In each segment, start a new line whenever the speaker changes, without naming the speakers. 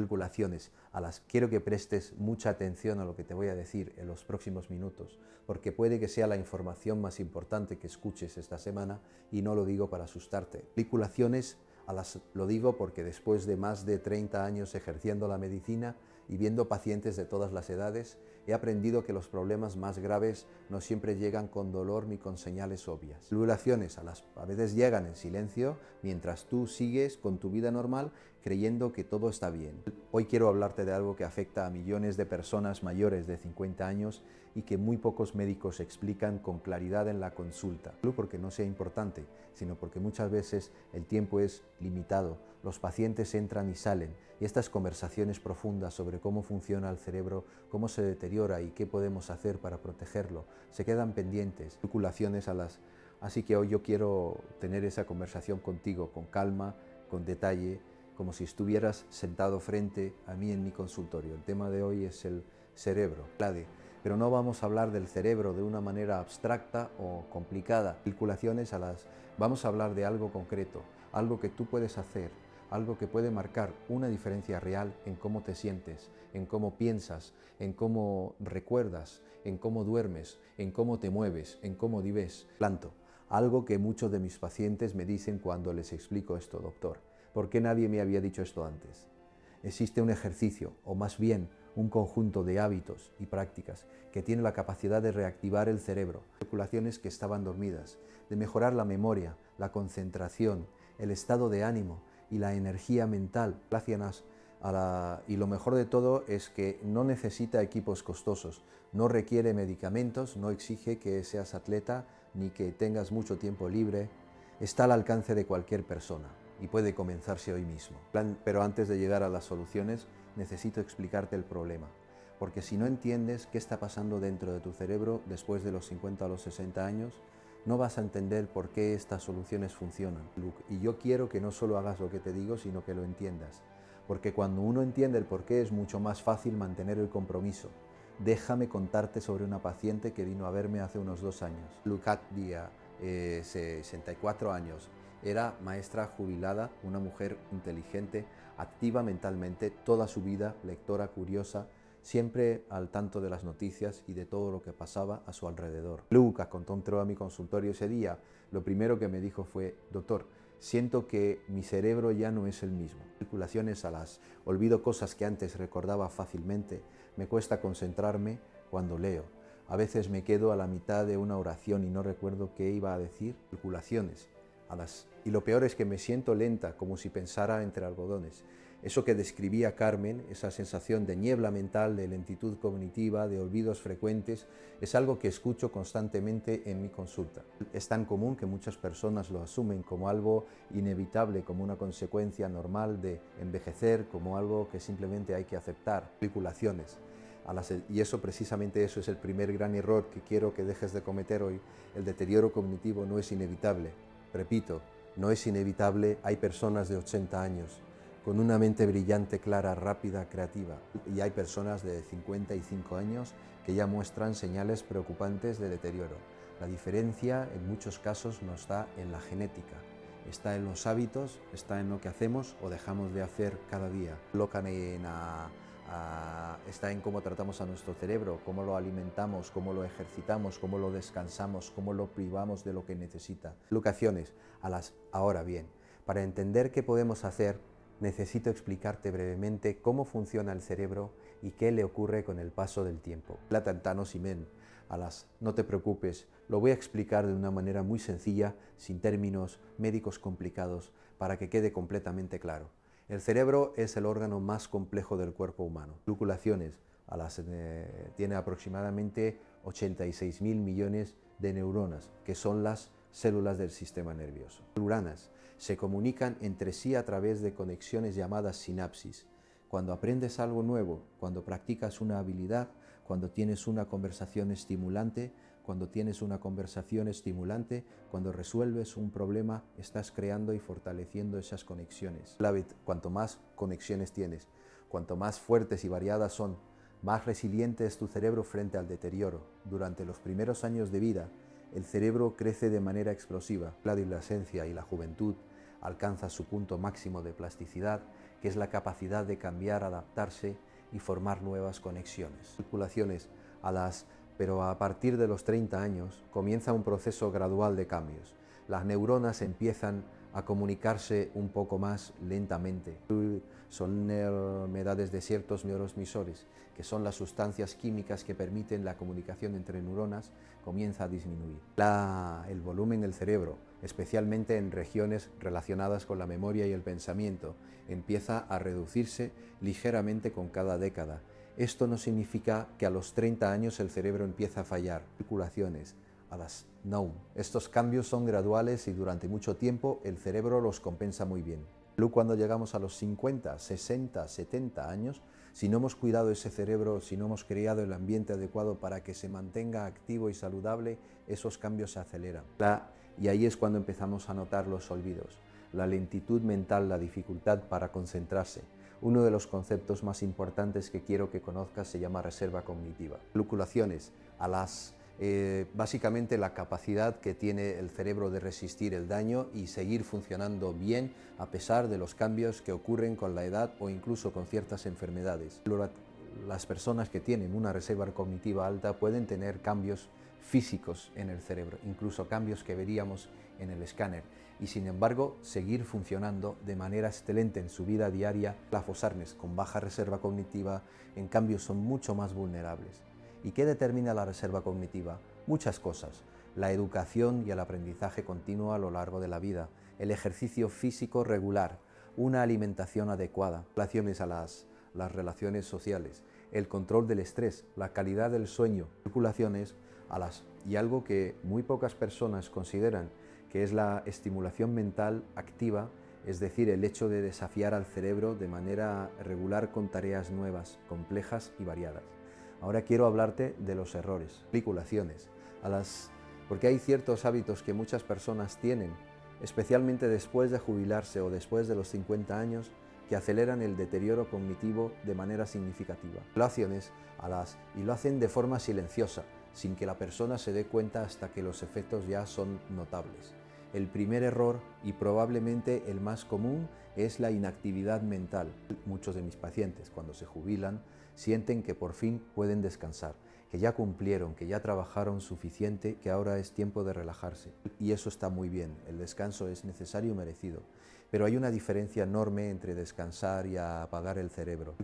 Calculaciones a las quiero que prestes mucha atención a lo que te voy a decir en los próximos minutos, porque puede que sea la información más importante que escuches esta semana y no lo digo para asustarte. Calculaciones a las lo digo porque después de más de 30 años ejerciendo la medicina y viendo pacientes de todas las edades, he aprendido que los problemas más graves no siempre llegan con dolor ni con señales obvias. Calculaciones a veces llegan en silencio mientras tú sigues con tu vida normal creyendo que todo está bien. Hoy quiero hablarte de algo que afecta a millones de personas mayores de 50 años y que muy pocos médicos explican con claridad en la consulta. No porque no sea importante, sino porque muchas veces el tiempo es limitado, los pacientes entran y salen y estas conversaciones profundas sobre cómo funciona el cerebro, cómo se deteriora y qué podemos hacer para protegerlo, se quedan pendientes. Así que hoy yo quiero tener esa conversación contigo con calma, con detalle, como si estuvieras sentado frente a mí en mi consultorio. El tema de hoy es el cerebro, pero no vamos a hablar del cerebro de una manera abstracta o complicada. Vamos a hablar de algo concreto, algo que tú puedes hacer, algo que puede marcar una diferencia real en cómo te sientes, en cómo piensas, en cómo recuerdas, en cómo duermes, en cómo te mueves, en cómo vives. Algo que muchos de mis pacientes me dicen cuando les explico esto, doctor. ¿Por qué nadie me había dicho esto antes? Existe un ejercicio, o más bien un conjunto de hábitos y prácticas que tiene la capacidad de reactivar el cerebro, circulaciones que estaban dormidas, de mejorar la memoria, la concentración, el estado de ánimo y la energía mental. Y lo mejor de todo es que no necesita equipos costosos, no requiere medicamentos, no exige que seas atleta ni que tengas mucho tiempo libre, está al alcance de cualquier persona y puede comenzarse hoy mismo. Pero antes de llegar a las soluciones, necesito explicarte el problema, porque si no entiendes qué está pasando dentro de tu cerebro después de los 50 o los 60 años, no vas a entender por qué estas soluciones funcionan. Y yo quiero que no solo hagas lo que te digo, sino que lo entiendas, porque cuando uno entiende el por qué es mucho más fácil mantener el compromiso. Déjame contarte sobre una paciente que vino a verme hace unos 2 años. Lucat Díaz, 64 años, era maestra jubilada, una mujer inteligente, activa mentalmente, toda su vida, lectora, curiosa, siempre al tanto de las noticias y de todo lo que pasaba a su alrededor. Lucas, cuando entró a mi consultorio ese día, lo primero que me dijo fue: doctor, siento que mi cerebro ya no es el mismo. Olvido cosas que antes recordaba fácilmente, me cuesta concentrarme cuando leo. A veces me quedo a la mitad de una oración y no recuerdo qué iba a decir. Y lo peor es que me siento lenta, como si pensara entre algodones. Eso que describía Carmen, esa sensación de niebla mental, de lentitud cognitiva, de olvidos frecuentes, es algo que escucho constantemente en mi consulta. Es tan común que muchas personas lo asumen como algo inevitable, como una consecuencia normal de envejecer, como algo que simplemente hay que aceptar. Y precisamente eso es el primer gran error que quiero que dejes de cometer hoy. El deterioro cognitivo no es inevitable. Repito, no es inevitable. Hay personas de 80 años con una mente brillante, clara, rápida, creativa. Y hay personas de 55 años que ya muestran señales preocupantes de deterioro. La diferencia en muchos casos no está en la genética, está en los hábitos, está en lo que hacemos o dejamos de hacer cada día. Está en cómo tratamos a nuestro cerebro, cómo lo alimentamos, cómo lo ejercitamos, cómo lo descansamos, cómo lo privamos de lo que necesita. Ahora bien, para entender qué podemos hacer, necesito explicarte brevemente cómo funciona el cerebro y qué le ocurre con el paso del tiempo. No te preocupes, lo voy a explicar de una manera muy sencilla, sin términos médicos complicados, para que quede completamente claro. El cerebro es el órgano más complejo del cuerpo humano. Tiene aproximadamente 86.000 millones de neuronas, que son las células del sistema nervioso. Las neuronas se comunican entre sí a través de conexiones llamadas sinapsis. Cuando aprendes algo nuevo, cuando practicas una habilidad, cuando tienes una conversación estimulante, cuando resuelves un problema, estás creando y fortaleciendo esas conexiones. Cuanto más conexiones tienes, cuanto más fuertes y variadas son, más resiliente es tu cerebro frente al deterioro. Durante los primeros años de vida, el cerebro crece de manera explosiva. La adolescencia y la juventud alcanza su punto máximo de plasticidad que es la capacidad de cambiar, adaptarse y formar nuevas conexiones. Pero a partir de los 30 años comienza un proceso gradual de cambios. Las neuronas empiezan a comunicarse un poco más lentamente. Son enfermedades de ciertos neurotransmisores, que son las sustancias químicas que permiten la comunicación entre neuronas, comienza a disminuir. El volumen del cerebro, especialmente en regiones relacionadas con la memoria y el pensamiento, empieza a reducirse ligeramente con cada década. Esto no significa que a los 30 años el cerebro empieza a fallar. No, estos cambios son graduales y durante mucho tiempo el cerebro los compensa muy bien. Luego cuando llegamos a los 50, 60, 70 años, si no hemos cuidado ese cerebro, si no hemos creado el ambiente adecuado para que se mantenga activo y saludable, esos cambios se aceleran. Y ahí es cuando empezamos a notar los olvidos, la lentitud mental, la dificultad para concentrarse. Uno de los conceptos más importantes que quiero que conozcas se llama reserva cognitiva. Fluctuaciones básicamente la capacidad que tiene el cerebro de resistir el daño y seguir funcionando bien a pesar de los cambios que ocurren con la edad o incluso con ciertas enfermedades. Las personas que tienen una reserva cognitiva alta pueden tener cambios físicos en el cerebro, incluso cambios que veríamos en el escáner, y sin embargo seguir funcionando de manera excelente en su vida diaria. Las personas con baja reserva cognitiva, en cambio, son mucho más vulnerables. ¿Y qué determina la reserva cognitiva? Muchas cosas. La educación y el aprendizaje continuo a lo largo de la vida, el ejercicio físico regular, una alimentación adecuada, relaciones a las relaciones sociales, el control del estrés, la calidad del sueño, y algo que muy pocas personas consideran, que es la estimulación mental activa, es decir, el hecho de desafiar al cerebro de manera regular con tareas nuevas, complejas y variadas. Ahora quiero hablarte de los errores, porque hay ciertos hábitos que muchas personas tienen, especialmente después de jubilarse o después de los 50 años, que aceleran el deterioro cognitivo de manera significativa. Y lo hacen de forma silenciosa, sin que la persona se dé cuenta hasta que los efectos ya son notables. El primer error, y probablemente el más común, es la inactividad mental. Muchos de mis pacientes, cuando se jubilan, sienten que por fin pueden descansar, que ya cumplieron, que ya trabajaron suficiente, que ahora es tiempo de relajarse. Y eso está muy bien, el descanso es necesario y merecido. Pero hay una diferencia enorme entre descansar y apagar el cerebro.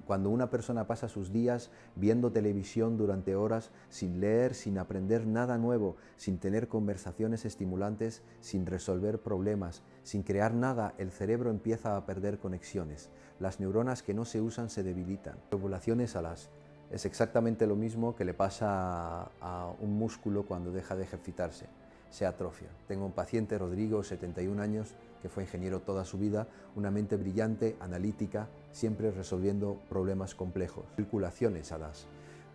Cuando una persona pasa sus días viendo televisión durante horas sin leer, sin aprender nada nuevo, sin tener conversaciones estimulantes, sin resolver problemas, sin crear nada, el cerebro empieza a perder conexiones. Las neuronas que no se usan se debilitan. Es exactamente lo mismo que le pasa a un músculo cuando deja de ejercitarse. Se atrofia. Tengo un paciente, Rodrigo, 71 años, que fue ingeniero toda su vida, una mente brillante, analítica, siempre resolviendo problemas complejos.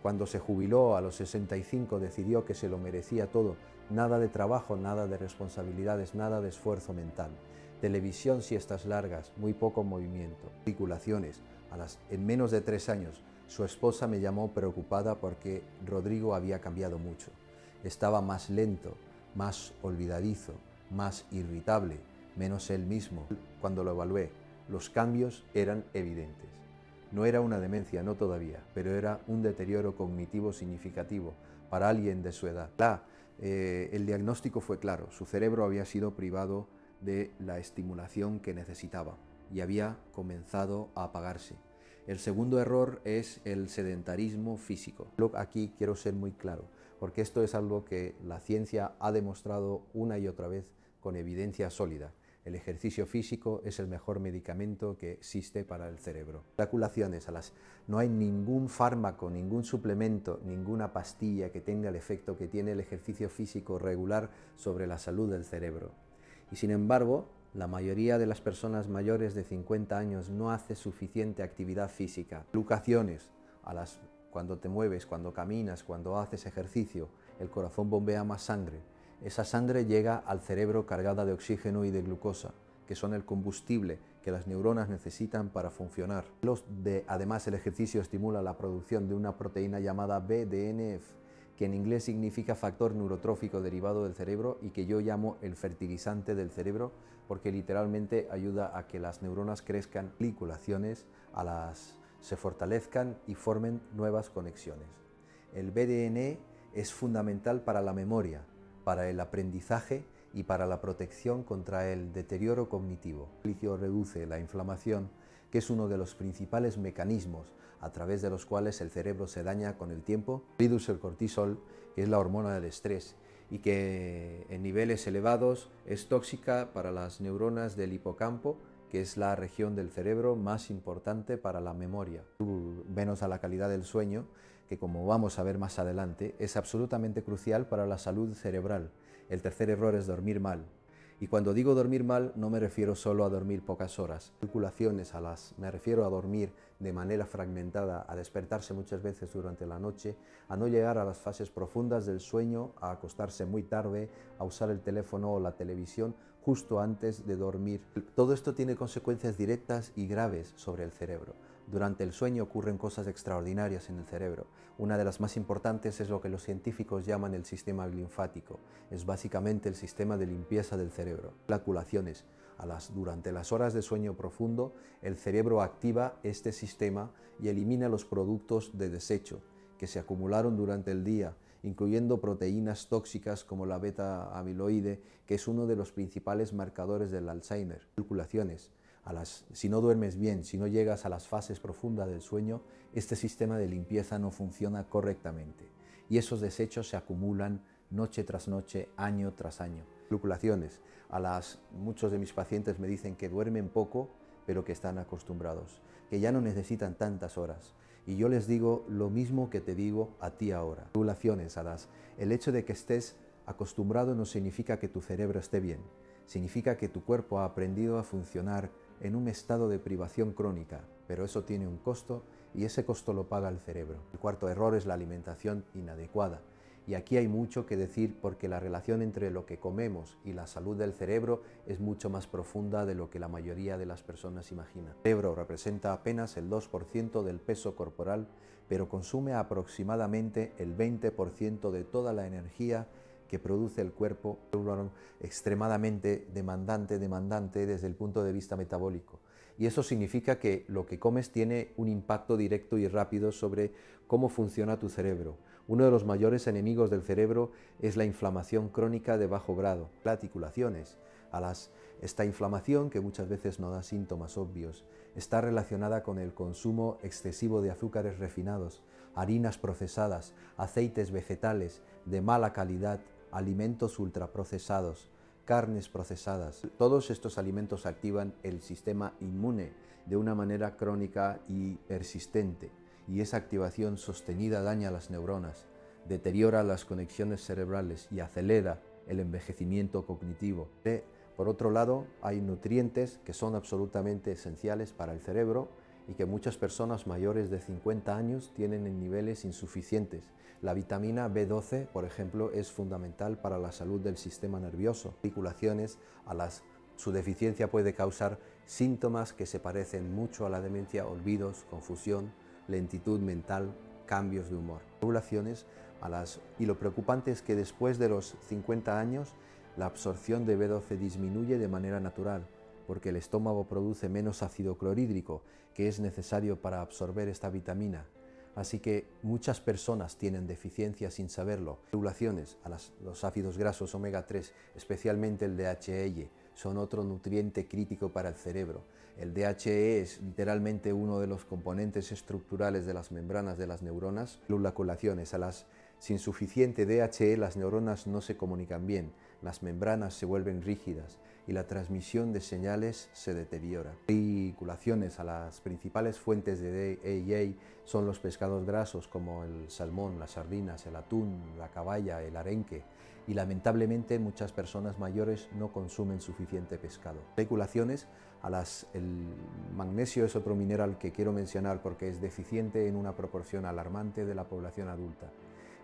Cuando se jubiló a los 65 decidió que se lo merecía todo, nada de trabajo, nada de responsabilidades, nada de esfuerzo mental. Televisión, siestas largas, muy poco movimiento. En menos de 3 años, su esposa me llamó preocupada porque Rodrigo había cambiado mucho. Estaba más lento, más olvidadizo, más irritable, menos él mismo. Cuando lo evalué, los cambios eran evidentes. No era una demencia, no todavía, pero era un deterioro cognitivo significativo para alguien de su edad. El diagnóstico fue claro, su cerebro había sido privado de la estimulación que necesitaba y había comenzado a apagarse. El segundo error es el sedentarismo físico. Aquí quiero ser muy claro, porque esto es algo que la ciencia ha demostrado una y otra vez con evidencia sólida. El ejercicio físico es el mejor medicamento que existe para el cerebro. No hay ningún fármaco, ningún suplemento, ninguna pastilla que tenga el efecto que tiene el ejercicio físico regular sobre la salud del cerebro. Y sin embargo, la mayoría de las personas mayores de 50 años no hace suficiente actividad física. Cuando te mueves, cuando caminas, cuando haces ejercicio, el corazón bombea más sangre. Esa sangre llega al cerebro cargada de oxígeno y de glucosa, que son el combustible que las neuronas necesitan para funcionar. Además, el ejercicio estimula la producción de una proteína llamada BDNF, que en inglés significa factor neurotrófico derivado del cerebro y que yo llamo el fertilizante del cerebro, porque literalmente ayuda a que las neuronas crezcan, articulaciones, se fortalezcan y formen nuevas conexiones. El BDNF es fundamental para la memoria, para el aprendizaje y para la protección contra el deterioro cognitivo. El litio reduce la inflamación, que es uno de los principales mecanismos a través de los cuales el cerebro se daña con el tiempo. Reduce el cortisol, que es la hormona del estrés, y que en niveles elevados es tóxica para las neuronas del hipocampo, que es la región del cerebro más importante para la memoria. Menos a la calidad del sueño, que como vamos a ver más adelante, es absolutamente crucial para la salud cerebral. El tercer error es dormir mal. Y cuando digo dormir mal, no me refiero solo a dormir pocas horas. Me refiero a dormir de manera fragmentada, a despertarse muchas veces durante la noche, a no llegar a las fases profundas del sueño, a acostarse muy tarde, a usar el teléfono o la televisión justo antes de dormir. Todo esto tiene consecuencias directas y graves sobre el cerebro. Durante el sueño ocurren cosas extraordinarias en el cerebro. Una de las más importantes es lo que los científicos llaman el sistema linfático. Es básicamente el sistema de limpieza del cerebro. Flaculaciones. Durante las horas de sueño profundo, el cerebro activa este sistema y elimina los productos de desecho que se acumularon durante el día, incluyendo proteínas tóxicas como la beta-amiloide, que es uno de los principales marcadores del Alzheimer. Flaculaciones. Si no duermes bien, si no llegas a las fases profundas del sueño, este sistema de limpieza no funciona correctamente y esos desechos se acumulan noche tras noche, año tras año. Fluctuaciones. Muchos de mis pacientes me dicen que duermen poco, pero que están acostumbrados, que ya no necesitan tantas horas. Y yo les digo lo mismo que te digo a ti ahora. Fluctuaciones. El hecho de que estés acostumbrado no significa que tu cerebro esté bien. Significa que tu cuerpo ha aprendido a funcionar en un estado de privación crónica, pero eso tiene un costo y ese costo lo paga el cerebro. El cuarto error es la alimentación inadecuada. Y aquí hay mucho que decir porque la relación entre lo que comemos y la salud del cerebro es mucho más profunda de lo que la mayoría de las personas imaginan. El cerebro representa apenas el 2% del peso corporal, pero consume aproximadamente el 20% de toda la energía que produce el cuerpo, extremadamente demandante desde el punto de vista metabólico. Y eso significa que lo que comes tiene un impacto directo y rápido sobre cómo funciona tu cerebro. Uno de los mayores enemigos del cerebro es la inflamación crónica de bajo grado, articulaciones. Esta inflamación, que muchas veces no da síntomas obvios, está relacionada con el consumo excesivo de azúcares refinados, harinas procesadas, aceites vegetales de mala calidad, alimentos ultraprocesados, carnes procesadas. Todos estos alimentos activan el sistema inmune de una manera crónica y persistente, y esa activación sostenida daña las neuronas, deteriora las conexiones cerebrales y acelera el envejecimiento cognitivo. Por otro lado, hay nutrientes que son absolutamente esenciales para el cerebro y que muchas personas mayores de 50 años tienen en niveles insuficientes. La vitamina B12, por ejemplo, es fundamental para la salud del sistema nervioso. Articulaciones, su deficiencia puede causar síntomas que se parecen mucho a la demencia: olvidos, confusión, lentitud mental, cambios de humor. Articulaciones, y lo preocupante es que después de los 50 años, la absorción de B12 disminuye de manera natural, porque el estómago produce menos ácido clorhídrico, que es necesario para absorber esta vitamina. Así que muchas personas tienen deficiencia sin saberlo. Regulaciones los ácidos grasos omega 3, especialmente el DHEA, son otro nutriente crítico para el cerebro. El DHEA es literalmente uno de los componentes estructurales de las membranas de las neuronas. Flaculaciones. Sin suficiente DHEA las neuronas no se comunican bien, las membranas se vuelven rígidas y la transmisión de señales se deteriora. Articulaciones. Las principales fuentes de DHEA son los pescados grasos como el salmón, las sardinas, el atún, la caballa, el arenque, y lamentablemente muchas personas mayores no consumen suficiente pescado. Articulaciones. El magnesio es otro mineral que quiero mencionar porque es deficiente en una proporción alarmante de la población adulta.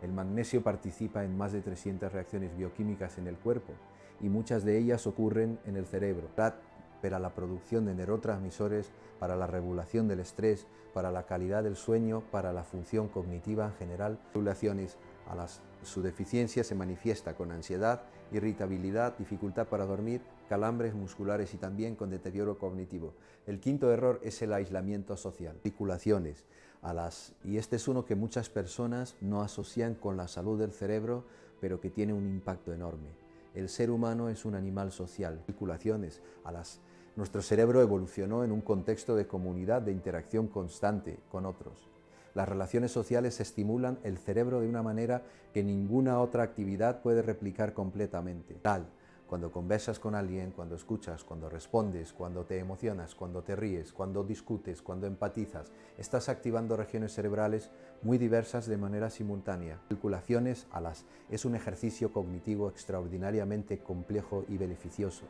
El magnesio participa en más de 300 reacciones bioquímicas en el cuerpo y muchas de ellas ocurren en el cerebro, para la producción de neurotransmisores, para la regulación del estrés, para la calidad del sueño, para la función cognitiva en general. Su deficiencia se manifiesta con ansiedad, irritabilidad, dificultad para dormir, calambres musculares y también con deterioro cognitivo. El quinto error es el aislamiento social, articulaciones, y este es uno que muchas personas no asocian con la salud del cerebro, pero que tiene un impacto enorme. El ser humano es un animal social, articulaciones, nuestro cerebro evolucionó en un contexto de comunidad, de interacción constante con otros. Las relaciones sociales estimulan el cerebro de una manera que ninguna otra actividad puede replicar completamente. Cuando conversas con alguien, cuando escuchas, cuando respondes, cuando te emocionas, cuando te ríes, cuando discutes, cuando empatizas, estás activando regiones cerebrales muy diversas de manera simultánea. Articulaciones es un ejercicio cognitivo extraordinariamente complejo y beneficioso.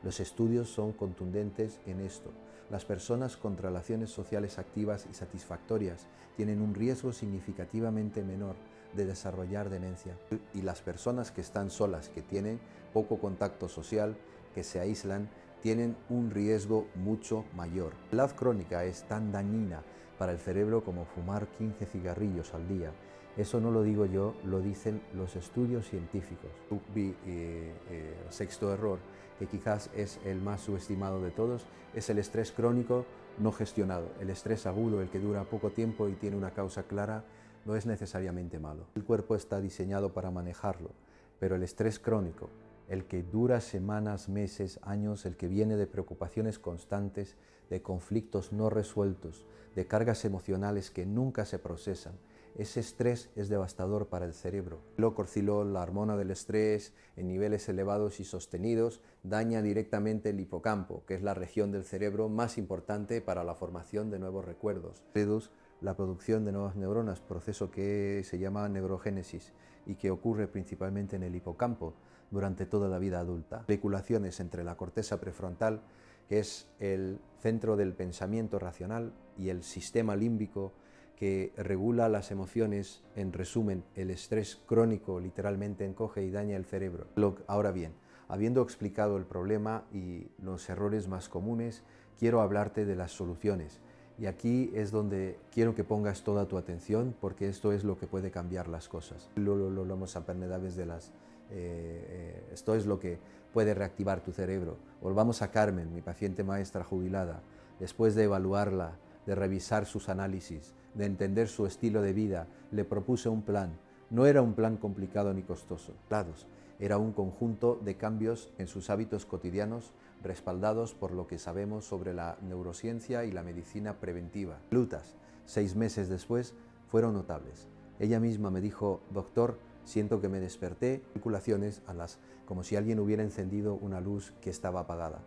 Los estudios son contundentes en esto. Las personas con relaciones sociales activas y satisfactorias tienen un riesgo significativamente menor de desarrollar demencia. Y las personas que están solas, que tienen poco contacto social, que se aíslan, tienen un riesgo mucho mayor. La edad crónica es tan dañina para el cerebro como fumar 15 cigarrillos al día. Eso no lo digo yo, lo dicen los estudios científicos. Sexto error, que quizás es el más subestimado de todos, es el estrés crónico no gestionado. El estrés agudo, el que dura poco tiempo y tiene una causa clara, no es necesariamente malo. El cuerpo está diseñado para manejarlo, pero el estrés crónico, el que dura semanas, meses, años, el que viene de preocupaciones constantes, de conflictos no resueltos, de cargas emocionales que nunca se procesan, ese estrés es devastador para el cerebro. El cortisol, la hormona del estrés, en niveles elevados y sostenidos, daña directamente el hipocampo, que es la región del cerebro más importante para la formación de nuevos recuerdos. Reduce la producción de nuevas neuronas, proceso que se llama neurogénesis y que ocurre principalmente en el hipocampo durante toda la vida adulta. Articulaciones entre la corteza prefrontal, que es el centro del pensamiento racional, y el sistema límbico, que regula las emociones. En resumen, el estrés crónico literalmente encoge y daña el cerebro. Ahora bien, habiendo explicado el problema y los errores más comunes, quiero hablarte de las soluciones. Y aquí es donde quiero que pongas toda tu atención, porque esto es lo que puede cambiar las cosas. Esto es lo que puede reactivar tu cerebro. Volvamos a Carmen, mi paciente maestra jubilada. Después de evaluarla, de revisar sus análisis, de entender su estilo de vida, le propuse un plan. No era un plan complicado ni costoso. Era un conjunto de cambios en sus hábitos cotidianos, respaldados por lo que sabemos sobre la neurociencia y la medicina preventiva. 6 meses después, fueron notables. Ella misma me dijo: doctor, siento que me desperté, articulaciones como si alguien hubiera encendido una luz que estaba apagada.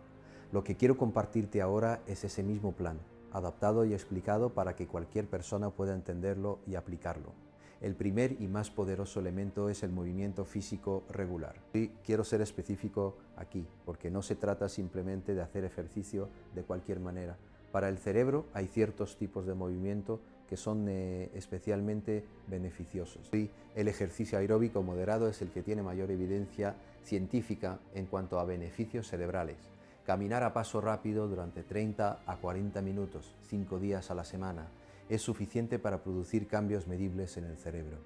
Lo que quiero compartirte ahora es ese mismo plan, adaptado y explicado para que cualquier persona pueda entenderlo y aplicarlo. El primer y más poderoso elemento es el movimiento físico regular. Y quiero ser específico aquí, porque no se trata simplemente de hacer ejercicio de cualquier manera. Para el cerebro hay ciertos tipos de movimiento que son especialmente beneficiosos. Y el ejercicio aeróbico moderado es el que tiene mayor evidencia científica en cuanto a beneficios cerebrales. Caminar a paso rápido durante 30 a 40 minutos, 5 días a la semana, es suficiente para producir cambios medibles en el cerebro.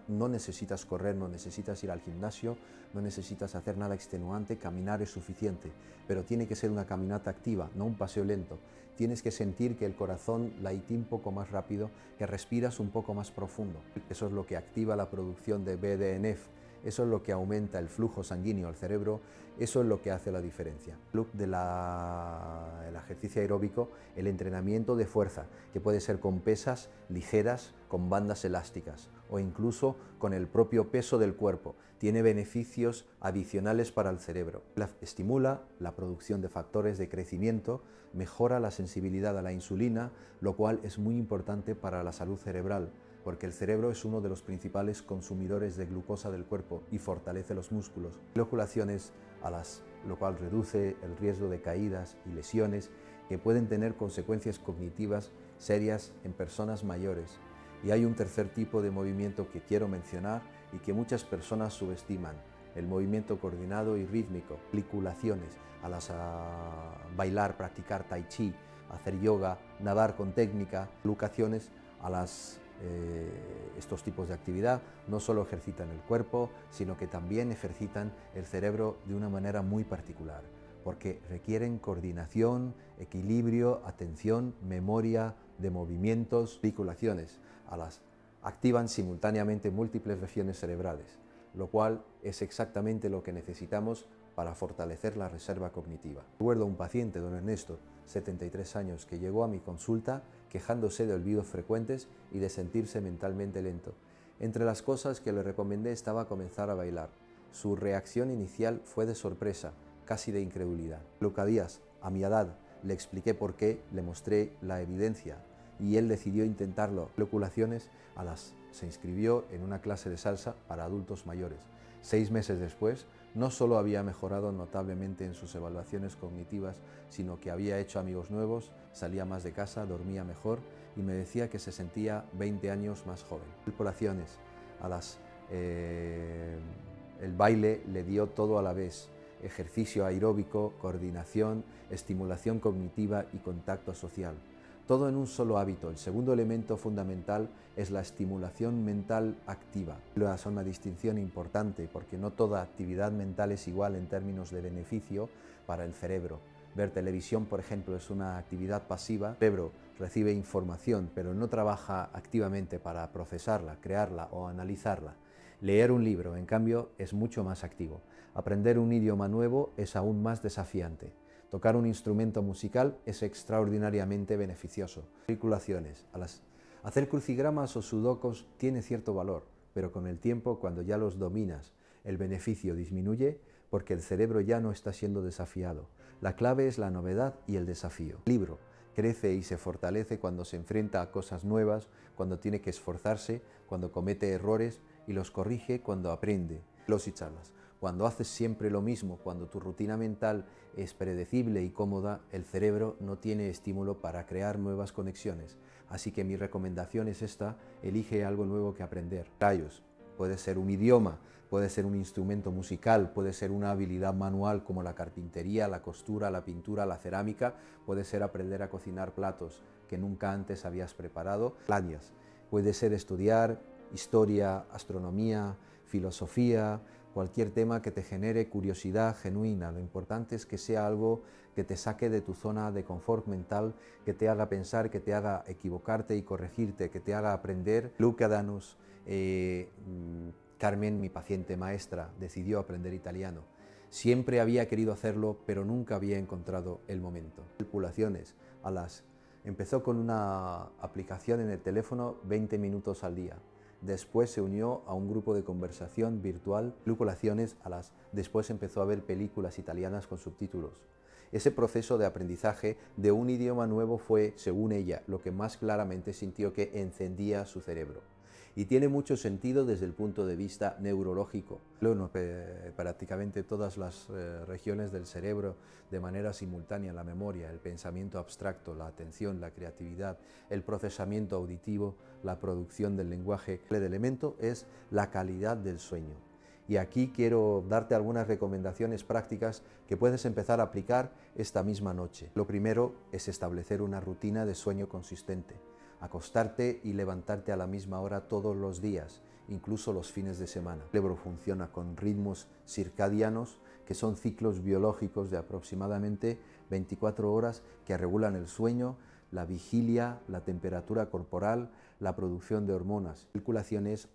No necesitas correr, no necesitas ir al gimnasio, no necesitas hacer nada extenuante, caminar es suficiente, pero tiene que ser una caminata activa, no un paseo lento. Tienes que sentir que el corazón late un poco más rápido, que respiras un poco más profundo. Eso es lo que activa la producción de BDNF, eso es lo que aumenta el flujo sanguíneo al cerebro, eso es lo que hace la diferencia. El ejercicio aeróbico, el entrenamiento de fuerza, que puede ser con pesas ligeras, con bandas elásticas o incluso con el propio peso del cuerpo, tiene beneficios adicionales para el cerebro. Estimula la producción de factores de crecimiento, mejora la sensibilidad a la insulina, lo cual es muy importante para la salud cerebral, porque el cerebro es uno de los principales consumidores de glucosa del cuerpo y fortalece los músculos. Loculaciones lo cual reduce el riesgo de caídas y lesiones que pueden tener consecuencias cognitivas serias en personas mayores. Y hay un tercer tipo de movimiento que quiero mencionar y que muchas personas subestiman: el movimiento coordinado y rítmico. Articulaciones, bailar, practicar tai chi, hacer yoga, nadar con técnica. Locuciones estos tipos de actividad no solo ejercitan el cuerpo, sino que también ejercitan el cerebro de una manera muy particular. porque requieren coordinación, equilibrio, atención, memoria de movimientos, articulaciones, activan simultáneamente múltiples regiones cerebrales, lo cual es exactamente lo que necesitamos para fortalecer la reserva cognitiva. Recuerdo a un paciente, don Ernesto, 73 años, que llegó a mi consulta quejándose de olvidos frecuentes y de sentirse mentalmente lento. Entre las cosas que le recomendé estaba comenzar a bailar. Su reacción inicial fue de sorpresa, casi de incredulidad. Luca Díaz, a mi edad, le expliqué por qué, le mostré la evidencia y él decidió intentarlo. Se inscribió en una clase de salsa para adultos mayores. 6 meses después, no solo había mejorado notablemente en sus evaluaciones cognitivas, sino que había hecho amigos nuevos, salía más de casa, dormía mejor y me decía que se sentía 20 años más joven. Incorporaciones el baile le dio todo a la vez: ejercicio aeróbico, coordinación, estimulación cognitiva y contacto social. Todo en un solo hábito. El segundo elemento fundamental es la estimulación mental activa. Es una distinción importante porque no toda actividad mental es igual en términos de beneficio para el cerebro. Ver televisión, por ejemplo, es una actividad pasiva. El cerebro recibe información, pero no trabaja activamente para procesarla, crearla o analizarla. Leer un libro, en cambio, es mucho más activo. Aprender un idioma nuevo es aún más desafiante. Tocar un instrumento musical es extraordinariamente beneficioso. Articulaciones. Hacer crucigramas o sudokus tiene cierto valor, pero con el tiempo, cuando ya los dominas, el beneficio disminuye porque el cerebro ya no está siendo desafiado. La clave es la novedad y el desafío. El libro crece y se fortalece cuando se enfrenta a cosas nuevas, cuando tiene que esforzarse, cuando comete errores y los corrige cuando aprende. Y charlas. Cuando haces siempre lo mismo, cuando tu rutina mental es predecible y cómoda, el cerebro no tiene estímulo para crear nuevas conexiones. Así que mi recomendación es esta: elige algo nuevo que aprender. Rayos, puede ser un idioma, puede ser un instrumento musical, puede ser una habilidad manual como la carpintería, la costura, la pintura, la cerámica, puede ser aprender a cocinar platos que nunca antes habías preparado. Puede ser estudiar historia, astronomía, filosofía, cualquier tema que te genere curiosidad genuina. Lo importante es que sea algo que te saque de tu zona de confort mental, que te haga pensar, que te haga equivocarte y corregirte, que te haga aprender. Luca Danus, Carmen, mi paciente maestra, decidió aprender italiano. Siempre había querido hacerlo, pero nunca había encontrado el momento. Calculaciones. Empezó con una aplicación en el teléfono 20 minutos al día. Después se unió a un grupo de conversación virtual, después empezó a ver películas italianas con subtítulos. Ese proceso de aprendizaje de un idioma nuevo fue, según ella, lo que más claramente sintió que encendía su cerebro. Y tiene mucho sentido desde el punto de vista neurológico. Prácticamente todas las regiones del cerebro de manera simultánea: la memoria, el pensamiento abstracto, la atención, la creatividad, el procesamiento auditivo, la producción del lenguaje. El elemento es la calidad del sueño. Y aquí quiero darte algunas recomendaciones prácticas que puedes empezar a aplicar esta misma noche. Lo primero es establecer una rutina de sueño consistente. Acostarte y levantarte a la misma hora todos los días, incluso los fines de semana. El cerebro funciona con ritmos circadianos, que son ciclos biológicos de aproximadamente 24 horas que regulan el sueño, la vigilia, la temperatura corporal, la producción de hormonas. Calculaciones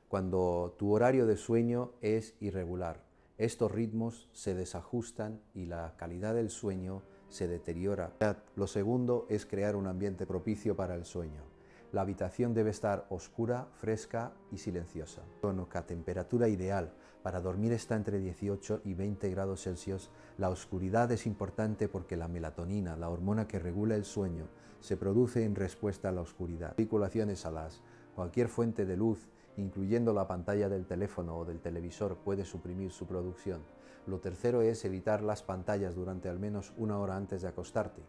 cuando tu horario de sueño es irregular. Estos ritmos se desajustan y la calidad del sueño se deteriora. Lo segundo es crear un ambiente propicio para el sueño. La habitación debe estar oscura, fresca y silenciosa. La temperatura ideal para dormir está entre 18 y 20 grados Celsius. La oscuridad es importante porque la melatonina, la hormona que regula el sueño, se produce en respuesta a la oscuridad. Vinculaciones cualquier fuente de luz, incluyendo la pantalla del teléfono o del televisor, puede suprimir su producción. Lo tercero es evitar las pantallas durante al menos una hora antes de acostarte.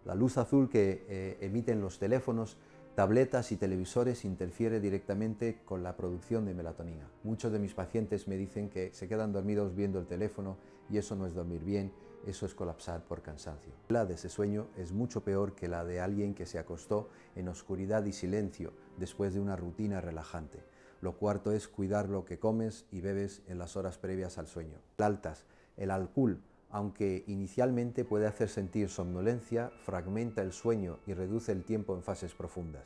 La luz azul que emiten los teléfonos, tabletas y televisores interfiere directamente con la producción de melatonina. Muchos de mis pacientes me dicen que se quedan dormidos viendo el teléfono y eso no es dormir bien, eso es colapsar por cansancio. La de ese sueño es mucho peor que la de alguien que se acostó en oscuridad y silencio después de una rutina relajante. Lo cuarto es cuidar lo que comes y bebes en las horas previas al sueño. El alcohol, aunque inicialmente puede hacer sentir somnolencia, fragmenta el sueño y reduce el tiempo en fases profundas.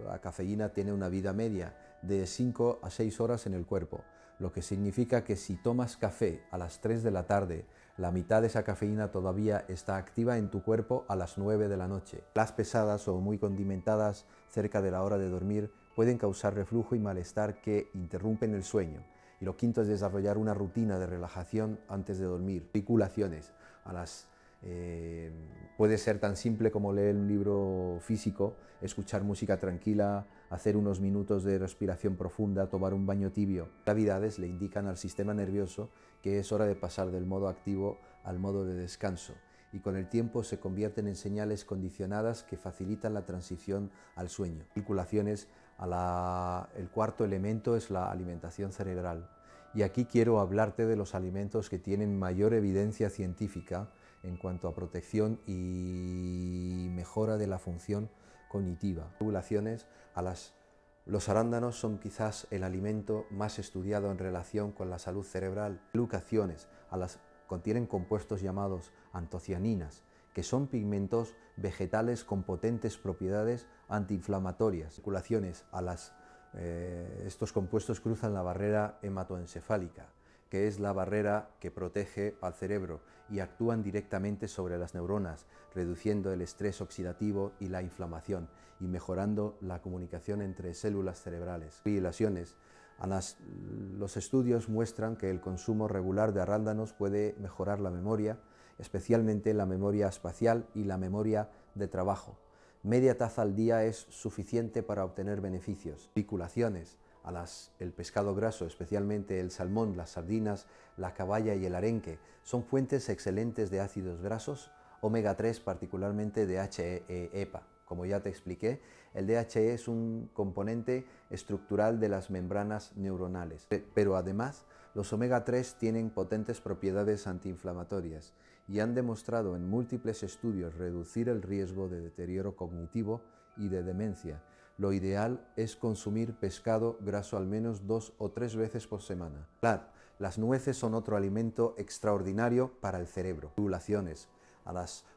La cafeína tiene una vida media de 5 a 6 horas en el cuerpo, lo que significa que si tomas café a las 3 de la tarde, la mitad de esa cafeína todavía está activa en tu cuerpo a las 9 de la noche. Las pesadas o muy condimentadas cerca de la hora de dormir pueden causar reflujo y malestar que interrumpen el sueño. Y lo quinto es desarrollar una rutina de relajación antes de dormir. Articulaciones. Puede ser tan simple como leer un libro físico, escuchar música tranquila, hacer unos minutos de respiración profunda, tomar un baño tibio. Las cavidades le indican al sistema nervioso que es hora de pasar del modo activo al modo de descanso, y con el tiempo se convierten en señales condicionadas que facilitan la transición al sueño. Articulaciones. El cuarto elemento es la alimentación cerebral. Y aquí quiero hablarte de los alimentos que tienen mayor evidencia científica en cuanto a protección y mejora de la función cognitiva. Los arándanos son quizás el alimento más estudiado en relación con la salud cerebral. Glucaciones, contienen compuestos llamados antocianinas, que son pigmentos vegetales con potentes propiedades antiinflamatorias. Estos compuestos cruzan la barrera hematoencefálica, que es la barrera que protege al cerebro, y actúan directamente sobre las neuronas, reduciendo el estrés oxidativo y la inflamación, y mejorando la comunicación entre células cerebrales. Los estudios muestran que el consumo regular de arándanos puede mejorar la memoria, especialmente la memoria espacial y la memoria de trabajo. Media taza al día es suficiente para obtener beneficios. Articulaciones. El pescado graso, especialmente el salmón, las sardinas, la caballa y el arenque, son fuentes excelentes de ácidos grasos, omega 3, particularmente DHE-EPA. Como ya te expliqué, el DHE es un componente estructural de las membranas neuronales, pero además los omega 3 tienen potentes propiedades antiinflamatorias y han demostrado en múltiples estudios reducir el riesgo de deterioro cognitivo y de demencia. Lo ideal es consumir pescado graso al menos 2 o 3 veces por semana. Las nueces son otro alimento extraordinario para el cerebro.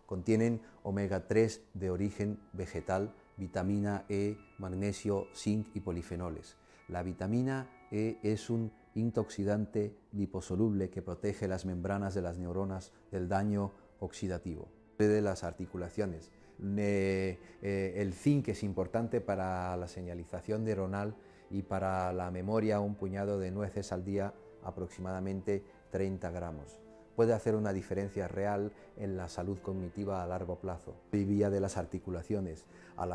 Contienen omega 3 de origen vegetal, vitamina E, magnesio, zinc y polifenoles. La vitamina E es un antioxidante liposoluble que protege las membranas de las neuronas del daño oxidativo. De las articulaciones. El zinc es importante para la señalización neuronal y para la memoria. Un puñado de nueces al día, aproximadamente 30 gramos. Puede hacer una diferencia real en la salud cognitiva a largo plazo. Vía de las articulaciones. Al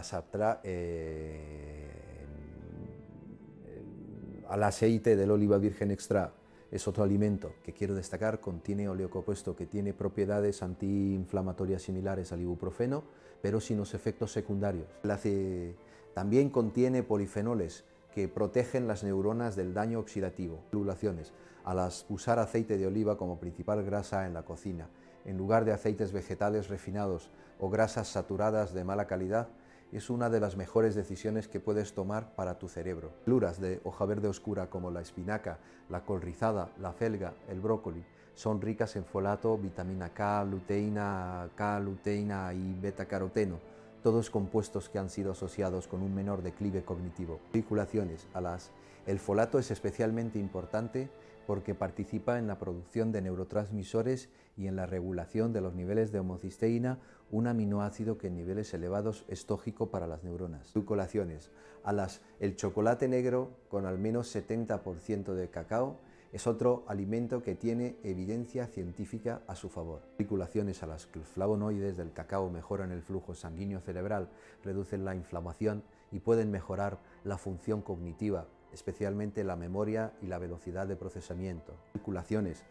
aceite del oliva virgen extra es otro alimento que quiero destacar. Contiene oleocompuesto que tiene propiedades antiinflamatorias similares al ibuprofeno, pero sin los efectos secundarios. También contiene polifenoles que protegen las neuronas del daño oxidativo. Al usar aceite de oliva como principal grasa en la cocina, en lugar de aceites vegetales refinados o grasas saturadas de mala calidad, es una de las mejores decisiones que puedes tomar para tu cerebro. Verduras de hoja verde oscura como la espinaca, la col rizada, la acelga, el brócoli son ricas en folato, vitamina K, luteína y betacaroteno, todos compuestos que han sido asociados con un menor declive cognitivo. Articulaciones. El folato es especialmente importante porque participa en la producción de neurotransmisores y en la regulación de los niveles de homocisteína, un aminoácido que en niveles elevados es tóxico para las neuronas. Edulcoraciones. El chocolate negro con al menos 70% de cacao es otro alimento que tiene evidencia científica a su favor. Articulaciones. Los flavonoides del cacao mejoran el flujo sanguíneo cerebral, reducen la inflamación y pueden mejorar la función cognitiva, especialmente la memoria y la velocidad de procesamiento. Articulaciones.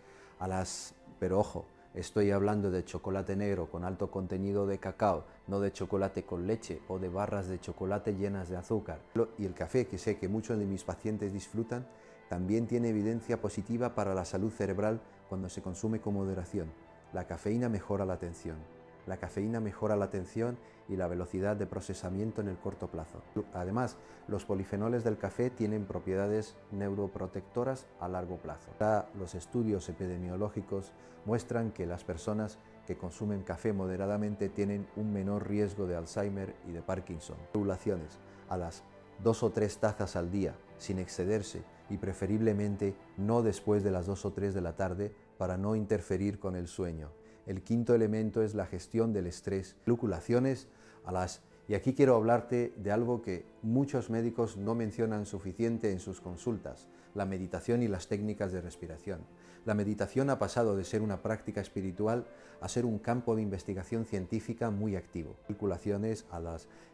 Pero ojo, estoy hablando de chocolate negro con alto contenido de cacao, no de chocolate con leche o de barras de chocolate llenas de azúcar. Y el café, que sé que muchos de mis pacientes disfrutan, también tiene evidencia positiva para la salud cerebral cuando se consume con moderación. La cafeína mejora la atención. La cafeína mejora la atención y la velocidad de procesamiento en el corto plazo. Además, los polifenoles del café tienen propiedades neuroprotectoras a largo plazo. Los estudios epidemiológicos muestran que las personas que consumen café moderadamente tienen un menor riesgo de Alzheimer y de Parkinson. Regulaciones: a las 2 o 3 tazas al día, sin excederse, y preferiblemente no después de las 2 o 3 de la tarde para no interferir con el sueño. El quinto elemento es la gestión del estrés. Gluculaciones y aquí quiero hablarte de algo que muchos médicos no mencionan suficiente en sus consultas: la meditación y las técnicas de respiración. La meditación ha pasado de ser una práctica espiritual a ser un campo de investigación científica muy activo. Gluculaciones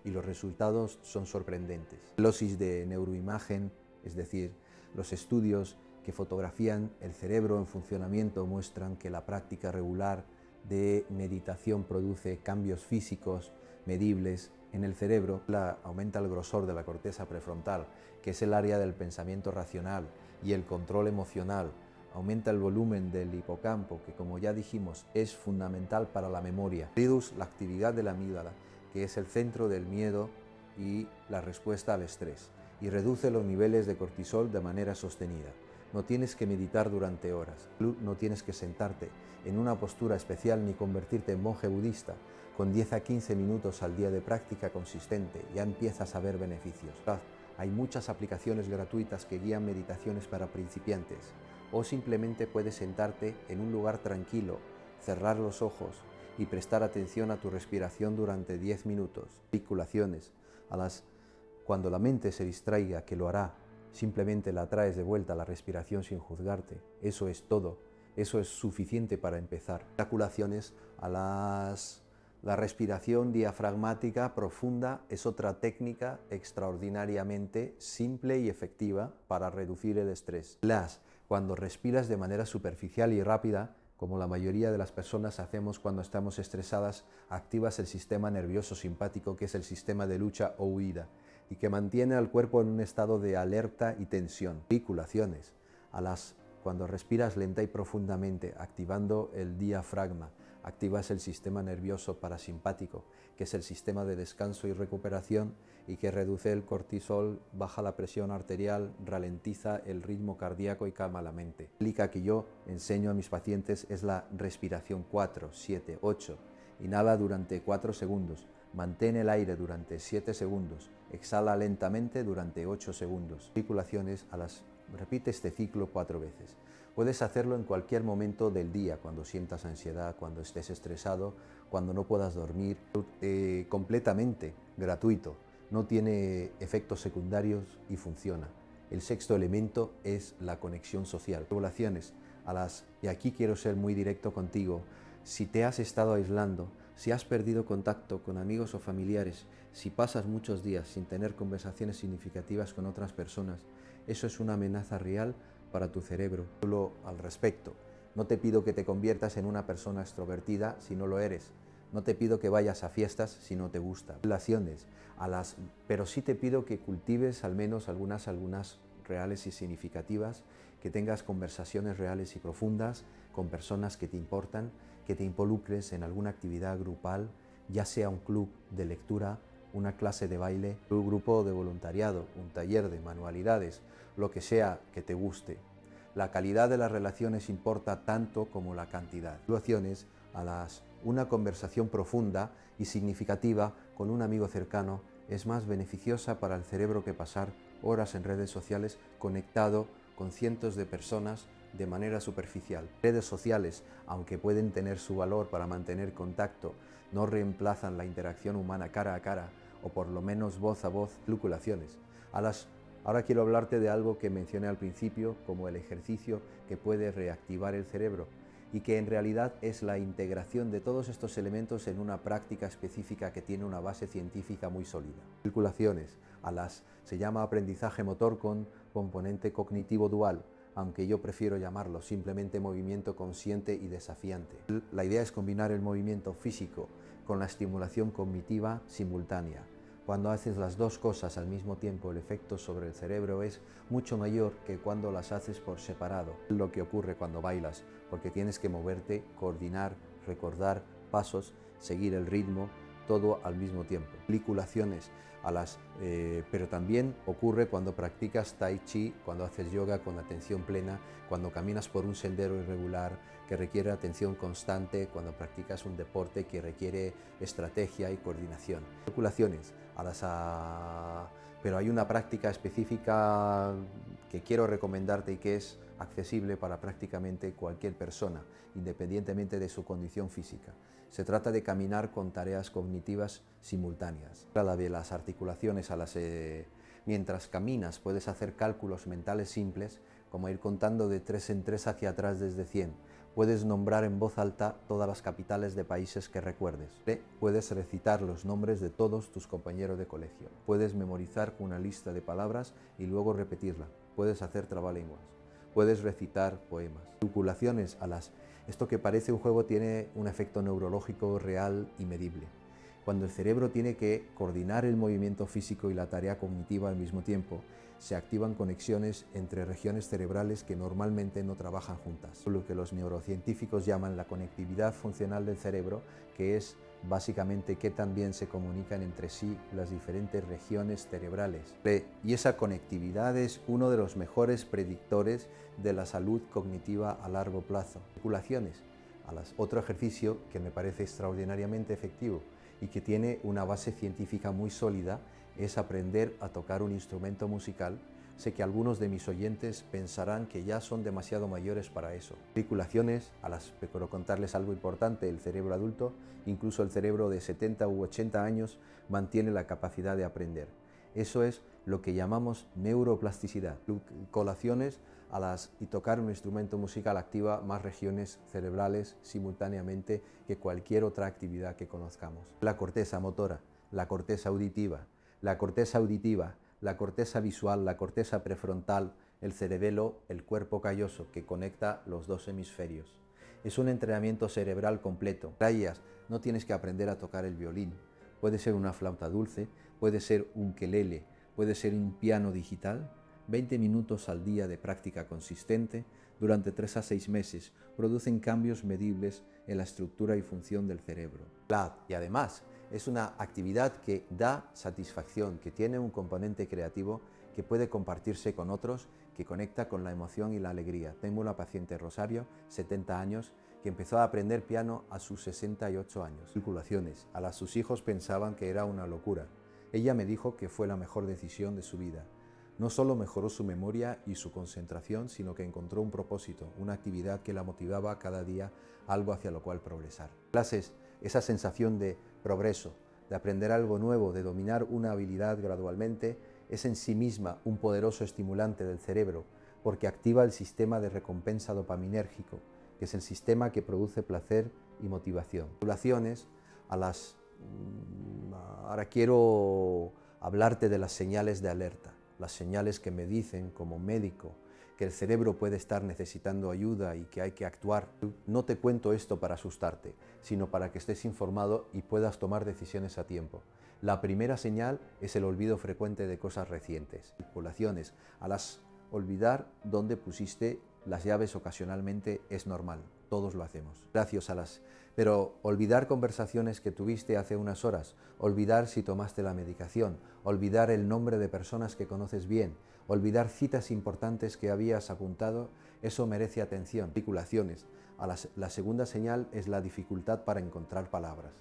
y los resultados son sorprendentes. Dosis de neuroimagen, es decir, los estudios que fotografían el cerebro en funcionamiento, muestran que la práctica regular de meditación produce cambios físicos medibles en el cerebro. Aumenta el grosor de la corteza prefrontal, que es el área del pensamiento racional y el control emocional. Aumenta el volumen del hipocampo, que, como ya dijimos, es fundamental para la memoria. Reduce la actividad de la amígdala, que es el centro del miedo y la respuesta al estrés, y reduce los niveles de cortisol de manera sostenida. No tienes que meditar durante horas, no tienes que sentarte en una postura especial ni convertirte en monje budista. Con 10 a 15 minutos al día de práctica consistente ya empiezas a ver beneficios. Hay muchas aplicaciones gratuitas que guían meditaciones para principiantes, o simplemente puedes sentarte en un lugar tranquilo, cerrar los ojos y prestar atención a tu respiración durante 10 minutos. Articulaciones: cuando la mente se distraiga, que lo hará, simplemente la traes de vuelta a la respiración sin juzgarte. Eso es todo. Eso es suficiente para empezar. Articulaciones: la respiración diafragmática profunda es otra técnica extraordinariamente simple y efectiva para reducir el estrés. Cuando respiras de manera superficial y rápida, como la mayoría de las personas hacemos cuando estamos estresadas, activas el sistema nervioso simpático, que es el sistema de lucha o huida, y que mantiene al cuerpo en un estado de alerta y tensión. Articulaciones: cuando respiras lenta y profundamente, activando el diafragma, activas el sistema nervioso parasimpático, que es el sistema de descanso y recuperación, y que reduce el cortisol, baja la presión arterial, ralentiza el ritmo cardíaco y calma la mente. La técnica que yo enseño a mis pacientes es la respiración 4-7-8. Inhala durante 4 segundos, mantén el aire durante 7 segundos, exhala lentamente durante 8 segundos. Articulaciones: repite este ciclo 4 veces. Puedes hacerlo en cualquier momento del día, cuando sientas ansiedad, cuando estés estresado, cuando no puedas dormir. Completamente gratuito, no tiene efectos secundarios y funciona. El sexto elemento es la conexión social. Regulaciones: y aquí quiero ser muy directo contigo. Si te has estado aislando, si has perdido contacto con amigos o familiares, si pasas muchos días sin tener conversaciones significativas con otras personas, eso es una amenaza real para tu cerebro. Solo al respecto: no te pido que te conviertas en una persona extrovertida si no lo eres. No te pido que vayas a fiestas si no te gusta. Relaciones: pero sí te pido que cultives al menos algunas reales y significativas, que tengas conversaciones reales y profundas con personas que te importan, que te involucres en alguna actividad grupal, ya sea un club de lectura, una clase de baile, un grupo de voluntariado, un taller de manualidades, lo que sea que te guste. La calidad de las relaciones importa tanto como la cantidad. Situaciones: una conversación profunda y significativa con un amigo cercano es más beneficiosa para el cerebro que pasar horas en redes sociales conectado con cientos de personas de manera superficial. Redes sociales, aunque pueden tener su valor para mantener contacto, no reemplazan la interacción humana cara a cara, o por lo menos voz a voz. Articulaciones: ahora quiero hablarte de algo que mencioné al principio como el ejercicio que puede reactivar el cerebro, y que en realidad es la integración de todos estos elementos en una práctica específica que tiene una base científica muy sólida. Articulaciones: se llama aprendizaje motor con componente cognitivo dual, aunque yo prefiero llamarlo simplemente movimiento consciente y desafiante. La idea es combinar el movimiento físico con la estimulación cognitiva simultánea. Cuando haces las dos cosas al mismo tiempo, el efecto sobre el cerebro es mucho mayor que cuando las haces por separado. Es lo que ocurre cuando bailas, porque tienes que moverte, coordinar, recordar pasos seguir el ritmo, todo al mismo tiempo. Articulaciones pero también ocurre cuando practicas tai chi, cuando haces yoga con atención plena, cuando caminas por un sendero irregular que requiere atención constante, cuando practicas un deporte que requiere estrategia y coordinación. Articulaciones pero hay una práctica específica que quiero recomendarte y que es accesible para prácticamente cualquier persona, independientemente de su condición física. Se trata de caminar con tareas cognitivas simultáneas. La de las articulaciones mientras caminas puedes hacer cálculos mentales simples, como ir contando de 3 en 3 hacia atrás desde 100. Puedes nombrar en voz alta todas las capitales de países que recuerdes. Puedes recitar los nombres de todos tus compañeros de colegio. Puedes memorizar una lista de palabras y luego repetirla. Puedes hacer trabalenguas. Puedes recitar poemas. Articulaciones Esto que parece un juego tiene un efecto neurológico real y medible. Cuando el cerebro tiene que coordinar el movimiento físico y la tarea cognitiva al mismo tiempo, se activan conexiones entre regiones cerebrales que normalmente no trabajan juntas. Lo que los neurocientíficos llaman la conectividad funcional del cerebro, que es básicamente que también se comunican entre sí las diferentes regiones cerebrales. Y esa conectividad es uno de los mejores predictores de la salud cognitiva a largo plazo. Articulaciones. Otro ejercicio que me parece extraordinariamente efectivo y que tiene una base científica muy sólida es aprender a tocar un instrumento musical. Sé que algunos de mis oyentes pensarán que ya son demasiado mayores para eso. Articulaciones, pero contarles algo importante: el cerebro adulto, incluso el cerebro de 70 u 80 años, mantiene la capacidad de aprender. Eso es lo que llamamos neuroplasticidad. Articulaciones y tocar un instrumento musical activa más regiones cerebrales simultáneamente que cualquier otra actividad que conozcamos. La corteza motora, la corteza auditiva, la corteza visual, la corteza prefrontal, el cerebelo, el cuerpo calloso que conecta los dos hemisferios. Es un entrenamiento cerebral completo. Para ellas no tienes que aprender a tocar el violín. Puede ser una flauta dulce, puede ser un ukelele, puede ser un piano digital. 20 minutos al día de práctica consistente durante 3 a 6 meses producen cambios medibles en la estructura y función del cerebro. Y además es una actividad que da satisfacción, que tiene un componente creativo que puede compartirse con otros, que conecta con la emoción y la alegría. Tengo una paciente, Rosario, 70 años, que empezó a aprender piano a sus 68 años. Articulaciones. Sus hijos pensaban que era una locura. Ella me dijo que fue la mejor decisión de su vida. No solo mejoró su memoria y su concentración, sino que encontró un propósito, una actividad que la motivaba cada día, algo hacia lo cual progresar. Clases, esa sensación de progreso, de aprender algo nuevo, de dominar una habilidad gradualmente, es en sí misma un poderoso estimulante del cerebro, porque activa el sistema de recompensa dopaminérgico, que es el sistema que produce placer y motivación. Articulaciones, ahora quiero hablarte de las señales de alerta. Las señales que me dicen como médico que el cerebro puede estar necesitando ayuda y que hay que actuar. No te cuento esto para asustarte, sino para que estés informado y puedas tomar decisiones a tiempo. La primera señal es el olvido frecuente de cosas recientes. Articulaciones. Olvidar dónde pusiste las llaves ocasionalmente es normal, todos lo hacemos. Pero olvidar conversaciones que tuviste hace unas horas, olvidar si tomaste la medicación, olvidar el nombre de personas que conoces bien, olvidar citas importantes que habías apuntado, eso merece atención. Articulaciones. La segunda señal es la dificultad para encontrar palabras.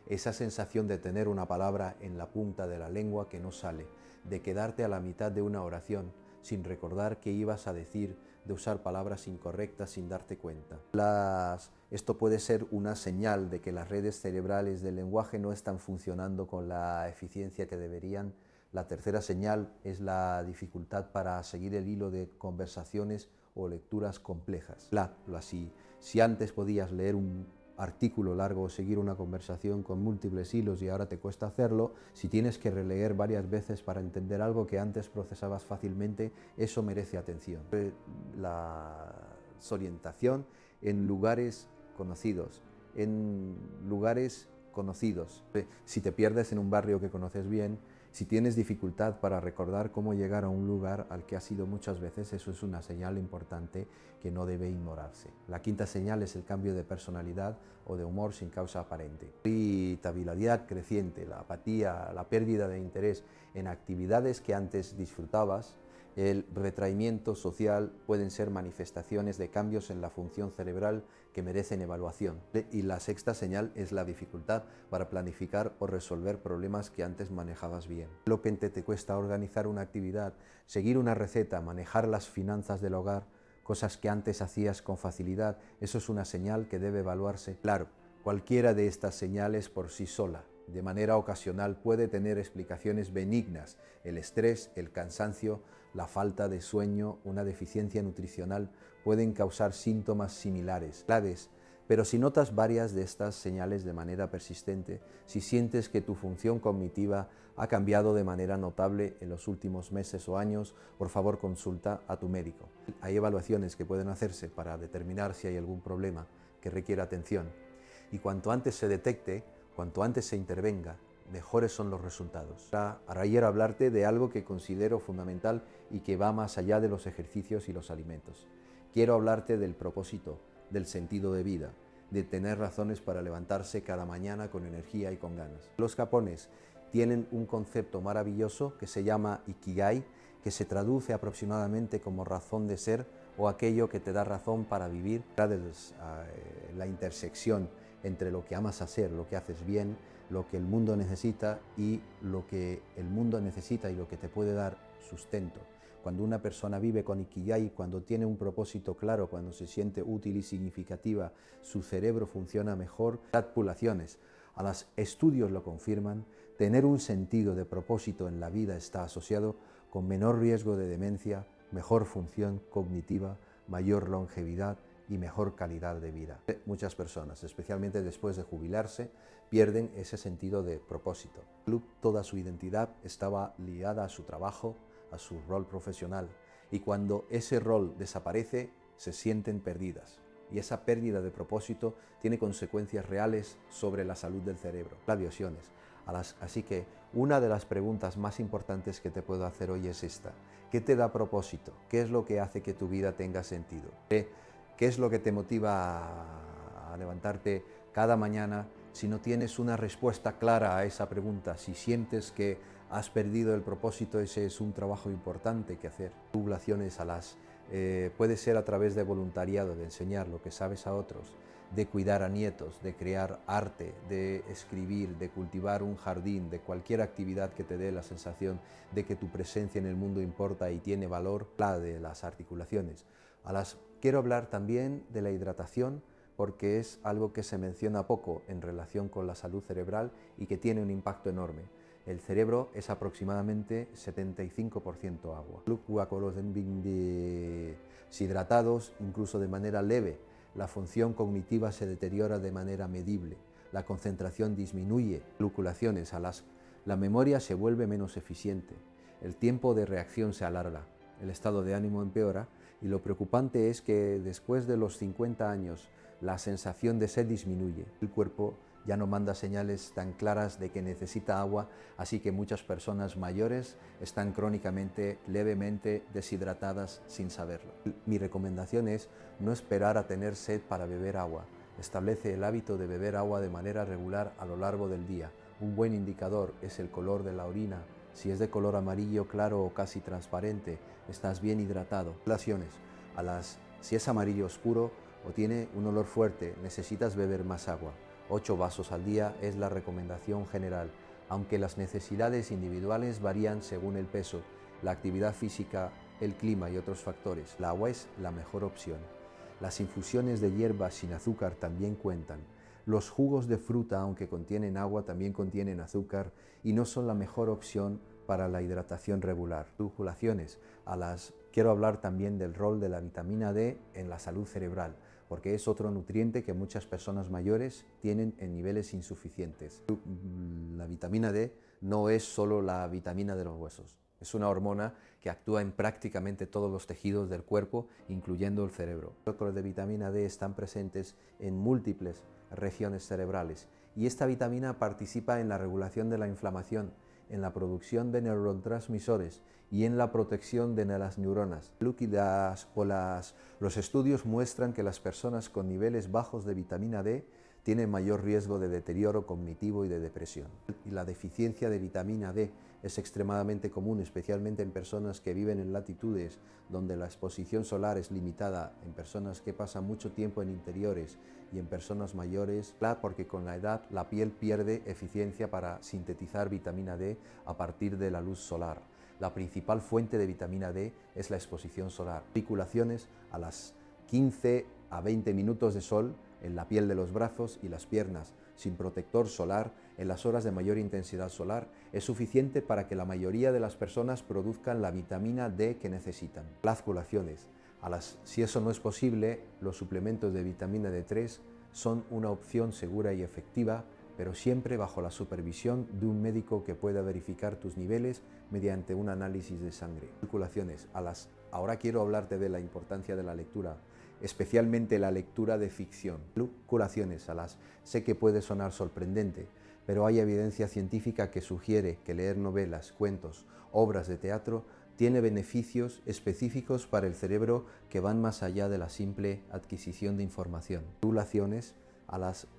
Esa sensación de tener una palabra en la punta de la lengua que no sale, de quedarte a la mitad de una oración sin recordar qué ibas a decir, de usar palabras incorrectas sin darte cuenta. Esto puede ser una señal de que las redes cerebrales del lenguaje no están funcionando con la eficiencia que deberían. La tercera señal es la dificultad para seguir el hilo de conversaciones o lecturas complejas. Si antes podías leer un artículo largo o seguir una conversación con múltiples hilos y ahora te cuesta hacerlo, si tienes que releer varias veces para entender algo que antes procesabas fácilmente, eso merece atención. La desorientación en lugares conocidos, en lugares conocidos. Si te pierdes en un barrio que conoces bien, si tienes dificultad para recordar cómo llegar a un lugar al que has ido muchas veces, eso es una señal importante que no debe ignorarse. La quinta señal es el cambio de personalidad o de humor sin causa aparente. La irritabilidad creciente, la apatía, la pérdida de interés en actividades que antes disfrutabas, el retraimiento social pueden ser manifestaciones de cambios en la función cerebral que merecen evaluación. Y la sexta señal es la dificultad para planificar o resolver problemas que antes manejabas bien. Lo que te cuesta organizar una actividad, seguir una receta, manejar las finanzas del hogar, cosas que antes hacías con facilidad, eso es una señal que debe evaluarse. Claro, cualquiera de estas señales por sí sola, de manera ocasional, puede tener explicaciones benignas. El estrés, el cansancio, la falta de sueño, una deficiencia nutricional pueden causar síntomas similares, pero si notas varias de estas señales de manera persistente, si sientes que tu función cognitiva ha cambiado de manera notable en los últimos meses o años, por favor consulta a tu médico. Hay evaluaciones que pueden hacerse para determinar si hay algún problema que requiera atención. Y cuanto antes se detecte, cuanto antes se intervenga, mejores son los resultados. Ahora quiero hablarte de algo que considero fundamental y que va más allá de los ejercicios y los alimentos. Quiero hablarte del propósito, del sentido de vida, de tener razones para levantarse cada mañana con energía y con ganas. Los japoneses tienen un concepto maravilloso que se llama Ikigai, que se traduce aproximadamente como razón de ser o aquello que te da razón para vivir. La intersección entre lo que amas hacer, lo que haces bien, lo que el mundo necesita y lo que el mundo necesita y lo que te puede dar sustento. Cuando una persona vive con Ikigai, cuando tiene un propósito claro, cuando se siente útil y significativa, su cerebro funciona mejor. Poblaciones, a los estudios lo confirman, tener un sentido de propósito en la vida está asociado con menor riesgo de demencia, mejor función cognitiva, mayor longevidad y mejor calidad de vida. Muchas personas, especialmente después de jubilarse, pierden ese sentido de propósito. Toda su identidad estaba ligada a su trabajo, a su rol profesional, y cuando ese rol desaparece, se sienten perdidas. Y esa pérdida de propósito tiene consecuencias reales sobre la salud del cerebro. Las visiones. Así que una de las preguntas más importantes que te puedo hacer hoy es esta. ¿Qué te da propósito? ¿Qué es lo que hace que tu vida tenga sentido? ¿Qué es lo que te motiva a levantarte cada mañana? Si no tienes una respuesta clara a esa pregunta, si sientes que has perdido el propósito, ese es un trabajo importante que hacer. Tubulaciones puede ser a través de voluntariado, de enseñar lo que sabes a otros, de cuidar a nietos, de crear arte, de escribir, de cultivar un jardín, de cualquier actividad que te dé la sensación de que tu presencia en el mundo importa y tiene valor. La de las articulaciones. Quiero hablar también de la hidratación, porque es algo que se menciona poco en relación con la salud cerebral y que tiene un impacto enorme. El cerebro es aproximadamente 75% agua. Deshidratados, incluso de manera leve, la función cognitiva se deteriora de manera medible, la concentración disminuye, la memoria se vuelve menos eficiente, el tiempo de reacción se alarga, el estado de ánimo empeora y lo preocupante es que después de los 50 años la sensación de sed disminuye. El cuerpo ya no manda señales tan claras de que necesita agua, así que muchas personas mayores están crónicamente, levemente deshidratadas sin saberlo. Mi recomendación es no esperar a tener sed para beber agua. Establece el hábito de beber agua de manera regular a lo largo del día. Un buen indicador es el color de la orina. Si es de color amarillo claro o casi transparente, estás bien hidratado. Si es amarillo oscuro o tiene un olor fuerte, necesitas beber más agua. 8 vasos al día es la recomendación general, aunque las necesidades individuales varían según el peso, la actividad física, el clima y otros factores. El agua es la mejor opción. Las infusiones de hierbas sin azúcar también cuentan. Los jugos de fruta, aunque contienen agua, también contienen azúcar y no son la mejor opción para la hidratación regular. Quiero hablar también del rol de la vitamina D en la salud cerebral, porque es otro nutriente que muchas personas mayores tienen en niveles insuficientes. La vitamina D no es solo la vitamina de los huesos, es una hormona que actúa en prácticamente todos los tejidos del cuerpo, incluyendo el cerebro. Los de vitamina D están presentes en múltiples regiones cerebrales y esta vitamina participa en la regulación de la inflamación, en la producción de neurotransmisores y en la protección de las neuronas. Los estudios muestran que las personas con niveles bajos de vitamina D tienen mayor riesgo de deterioro cognitivo y de depresión. Y la deficiencia de vitamina D es extremadamente común, especialmente en personas que viven en latitudes donde la exposición solar es limitada, en personas que pasan mucho tiempo en interiores y en personas mayores, porque con la edad la piel pierde eficiencia para sintetizar vitamina D a partir de la luz solar. La principal fuente de vitamina D es la exposición solar. Articulaciones a las 15 a 20 minutos de sol en la piel de los brazos y las piernas, sin protector solar, en las horas de mayor intensidad solar, es suficiente para que la mayoría de las personas produzcan la vitamina D que necesitan. Articulaciones. Si eso no es posible, los suplementos de vitamina D3 son una opción segura y efectiva, pero siempre bajo la supervisión de un médico que pueda verificar tus niveles mediante un análisis de sangre. Articulaciones. Ahora quiero hablarte de la importancia de la lectura, especialmente la lectura de ficción. Articulaciones. Sé que puede sonar sorprendente, pero hay evidencia científica que sugiere que leer novelas, cuentos, obras de teatro tiene beneficios específicos para el cerebro que van más allá de la simple adquisición de información. Articulaciones.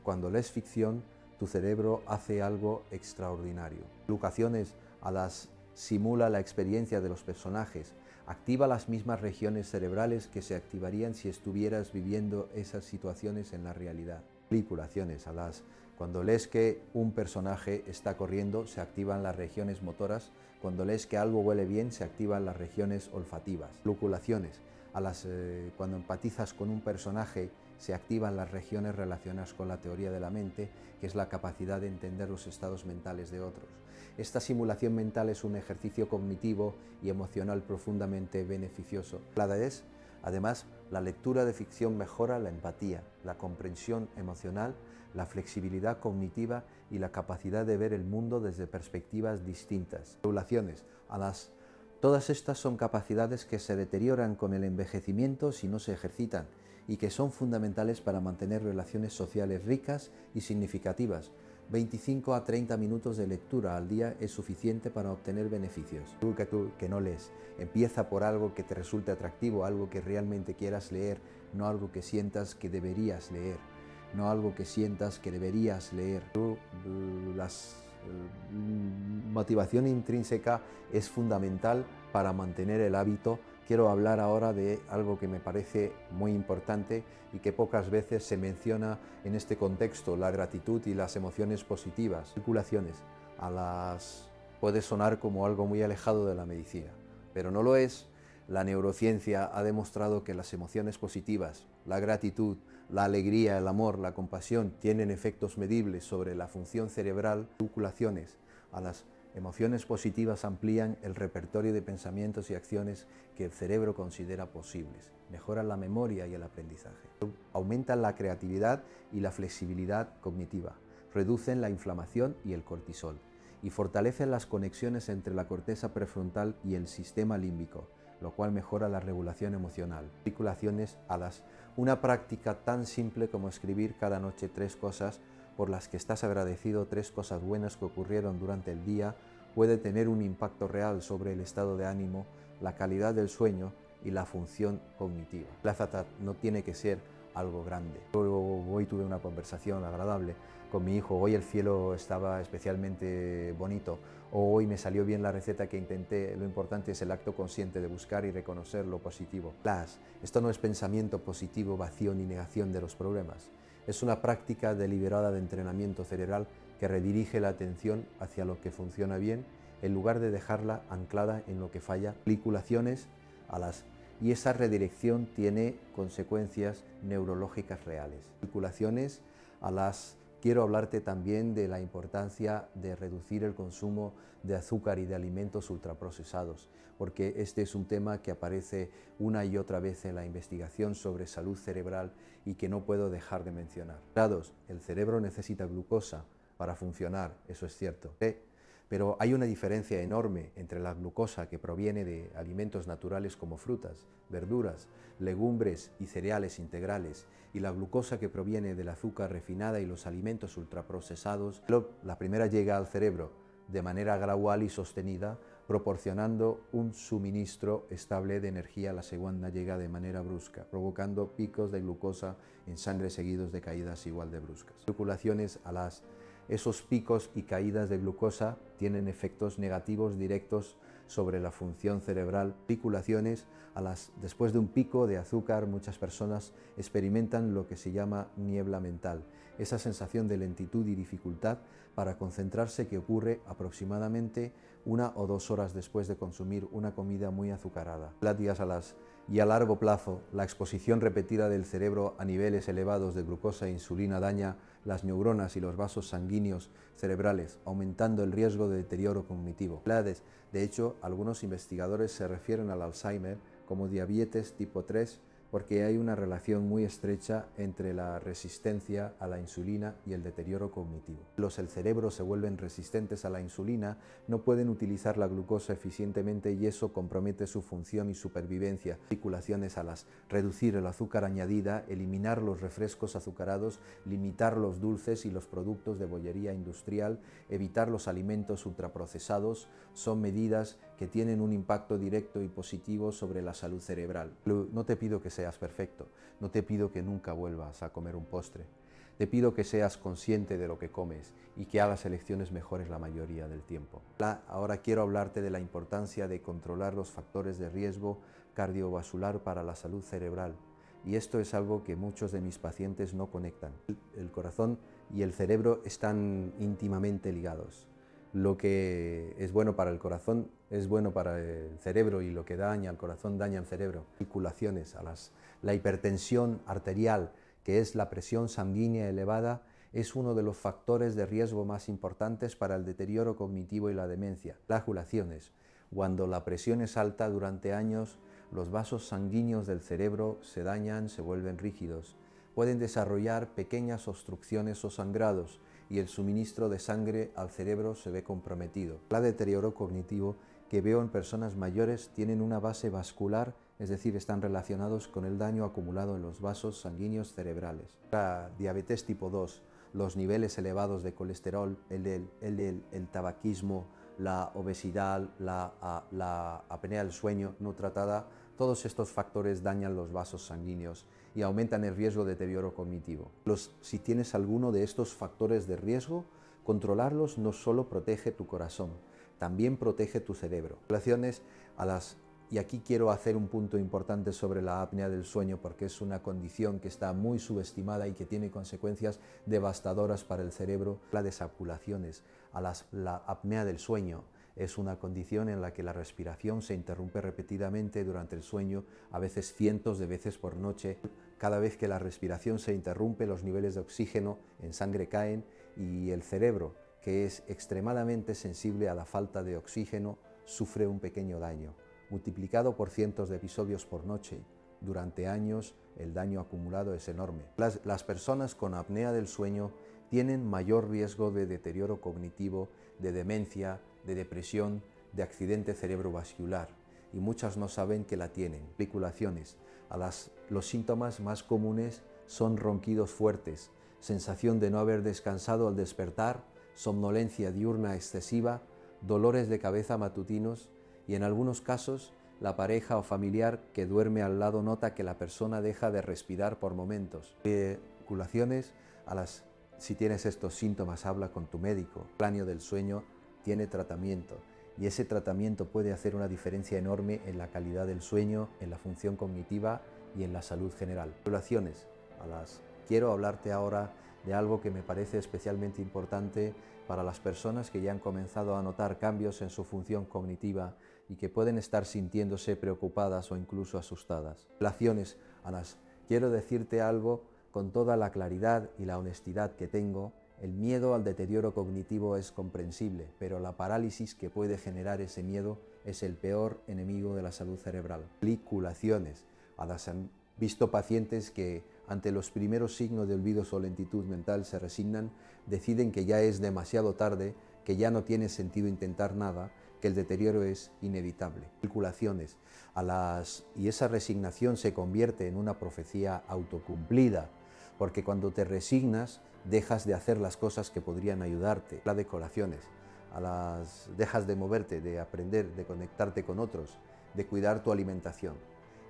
Cuando lees ficción, tu cerebro hace algo extraordinario. Articulaciones. Simula la experiencia de los personajes, activa las mismas regiones cerebrales que se activarían si estuvieras viviendo esas situaciones en la realidad. Articulaciones. Cuando lees que un personaje está corriendo, se activan las regiones motoras. Cuando lees que algo huele bien, se activan las regiones olfativas. Articulaciones. Cuando empatizas con un personaje, se activan las regiones relacionadas con la teoría de la mente, que es la capacidad de entender los estados mentales de otros. Esta simulación mental es un ejercicio cognitivo y emocional profundamente beneficioso. Además, la lectura de ficción mejora la empatía, la comprensión emocional, la flexibilidad cognitiva y la capacidad de ver el mundo desde perspectivas distintas. Todas estas son capacidades que se deterioran con el envejecimiento si no se ejercitan y que son fundamentales para mantener relaciones sociales ricas y significativas. 25 a 30 minutos de lectura al día es suficiente para obtener beneficios. Tú que no lees, empieza por algo que te resulte atractivo, algo que realmente quieras leer, no algo que sientas que deberías leer, La motivación intrínseca es fundamental para mantener el hábito. Quiero hablar ahora de algo que me parece muy importante y que pocas veces se menciona en este contexto, la gratitud y las emociones positivas. Articulaciones. Puede sonar como algo muy alejado de la medicina, pero no lo es. La neurociencia ha demostrado que las emociones positivas, la gratitud, la alegría, el amor, la compasión tienen efectos medibles sobre la función cerebral. Articulaciones. Las emociones positivas amplían el repertorio de pensamientos y acciones que el cerebro considera posibles, mejoran la memoria y el aprendizaje, aumentan la creatividad y la flexibilidad cognitiva, reducen la inflamación y el cortisol y fortalecen las conexiones entre la corteza prefrontal y el sistema límbico, lo cual mejora la regulación emocional. Articulaciones. Una práctica tan simple como escribir cada noche 3 cosas por las que estás agradecido, 3 cosas buenas que ocurrieron durante el día, puede tener un impacto real sobre el estado de ánimo, la calidad del sueño y la función cognitiva. No tiene que ser algo grande. Hoy tuve una conversación agradable con mi hijo, hoy el cielo estaba especialmente bonito, o hoy me salió bien la receta que intenté. Lo importante es el acto consciente de buscar y reconocer lo positivo. Esto no es pensamiento positivo vacío ni negación de los problemas. Es una práctica deliberada de entrenamiento cerebral que redirige la atención hacia lo que funciona bien en lugar de dejarla anclada en lo que falla. Articulaciones. Y esa redirección tiene consecuencias neurológicas reales. Articulaciones. Quiero hablarte también de la importancia de reducir el consumo de azúcar y de alimentos ultraprocesados, porque este es un tema que aparece una y otra vez en la investigación sobre salud cerebral y que no puedo dejar de mencionar. El cerebro necesita glucosa para funcionar, eso es cierto, Pero hay una diferencia enorme entre la glucosa que proviene de alimentos naturales como frutas, verduras, legumbres y cereales integrales y la glucosa que proviene del azúcar refinada y los alimentos ultraprocesados. La primera llega al cerebro de manera gradual y sostenida, proporcionando un suministro estable de energía. La segunda llega de manera brusca, provocando picos de glucosa en sangre seguidos de caídas igual de bruscas. Circulaciones esos picos y caídas de glucosa tienen efectos negativos directos sobre la función cerebral. Después de un pico de azúcar, muchas personas experimentan lo que se llama niebla mental, esa sensación de lentitud y dificultad para concentrarse que ocurre aproximadamente 1 o 2 horas después de consumir una comida muy azucarada. Y a largo plazo, la exposición repetida del cerebro a niveles elevados de glucosa e insulina daña las neuronas y los vasos sanguíneos cerebrales, aumentando el riesgo de deterioro cognitivo. De hecho, algunos investigadores se refieren al Alzheimer como diabetes tipo 3 porque hay una relación muy estrecha entre la resistencia a la insulina y el deterioro cognitivo. El cerebro se vuelven resistentes a la insulina, no pueden utilizar la glucosa eficientemente y eso compromete su función y supervivencia. Articulaciones reducir el azúcar añadida, eliminar los refrescos azucarados, limitar los dulces y los productos de bollería industrial, evitar los alimentos ultraprocesados, son medidas que tienen un impacto directo y positivo sobre la salud cerebral. No te pido que seas perfecto, no te pido que nunca vuelvas a comer un postre. Te pido que seas consciente de lo que comes y que hagas elecciones mejores la mayoría del tiempo. Ahora quiero hablarte de la importancia de controlar los factores de riesgo cardiovascular para la salud cerebral. Y esto es algo que muchos de mis pacientes no conectan. El corazón y el cerebro están íntimamente ligados. Lo que es bueno para el corazón es bueno para el cerebro y lo que daña al corazón daña al cerebro. Circulaciones, la hipertensión arterial, que es la presión sanguínea elevada, es uno de los factores de riesgo más importantes para el deterioro cognitivo y la demencia. Flagelaciones, cuando la presión es alta durante años, los vasos sanguíneos del cerebro se dañan, se vuelven rígidos. Pueden desarrollar pequeñas obstrucciones o sangrados y el suministro de sangre al cerebro se ve comprometido. El deterioro cognitivo que veo en personas mayores tienen una base vascular, es decir, están relacionados con el daño acumulado en los vasos sanguíneos cerebrales. La diabetes tipo 2, los niveles elevados de colesterol, el tabaquismo, la obesidad, la apnea del sueño no tratada, todos estos factores dañan los vasos sanguíneos y aumentan el riesgo de deterioro cognitivo. Si tienes alguno de estos factores de riesgo, controlarlos no solo protege tu corazón, también protege tu cerebro. Y aquí quiero hacer un punto importante sobre la apnea del sueño porque es una condición que está muy subestimada y que tiene consecuencias devastadoras para el cerebro. La desaculaciones, la apnea del sueño es una condición en la que la respiración se interrumpe repetidamente durante el sueño, a veces cientos de veces por noche. Cada vez que la respiración se interrumpe, los niveles de oxígeno en sangre caen y el cerebro, que es extremadamente sensible a la falta de oxígeno, sufre un pequeño daño. Multiplicado por cientos de episodios por noche, durante años el daño acumulado es enorme. Las personas con apnea del sueño tienen mayor riesgo de deterioro cognitivo, de demencia, de depresión, de accidente cerebrovascular y muchas no saben que la tienen. Articulaciones. Los síntomas más comunes son ronquidos fuertes, sensación de no haber descansado al despertar, somnolencia diurna excesiva, dolores de cabeza matutinos y en algunos casos la pareja o familiar que duerme al lado nota que la persona deja de respirar por momentos. Articulaciones. Si tienes estos síntomas, habla con tu médico. El apnea del sueño tiene tratamiento y ese tratamiento puede hacer una diferencia enorme en la calidad del sueño, en la función cognitiva y en la salud general. Quiero hablarte ahora de algo que me parece especialmente importante para las personas que ya han comenzado a notar cambios en su función cognitiva y que pueden estar sintiéndose preocupadas o incluso asustadas. Quiero decirte algo con toda la claridad y la honestidad que tengo. El miedo al deterioro cognitivo es comprensible, pero la parálisis que puede generar ese miedo es el peor enemigo de la salud cerebral. Articulaciones. Han visto pacientes que ante los primeros signos de olvidos o lentitud mental se resignan, deciden que ya es demasiado tarde, que ya no tiene sentido intentar nada, que el deterioro es inevitable. Calculaciones y esa resignación se convierte en una profecía autocumplida, porque cuando te resignas dejas de hacer las cosas que podrían ayudarte. Las decoraciones, dejas de moverte, de aprender, de conectarte con otros, de cuidar tu alimentación.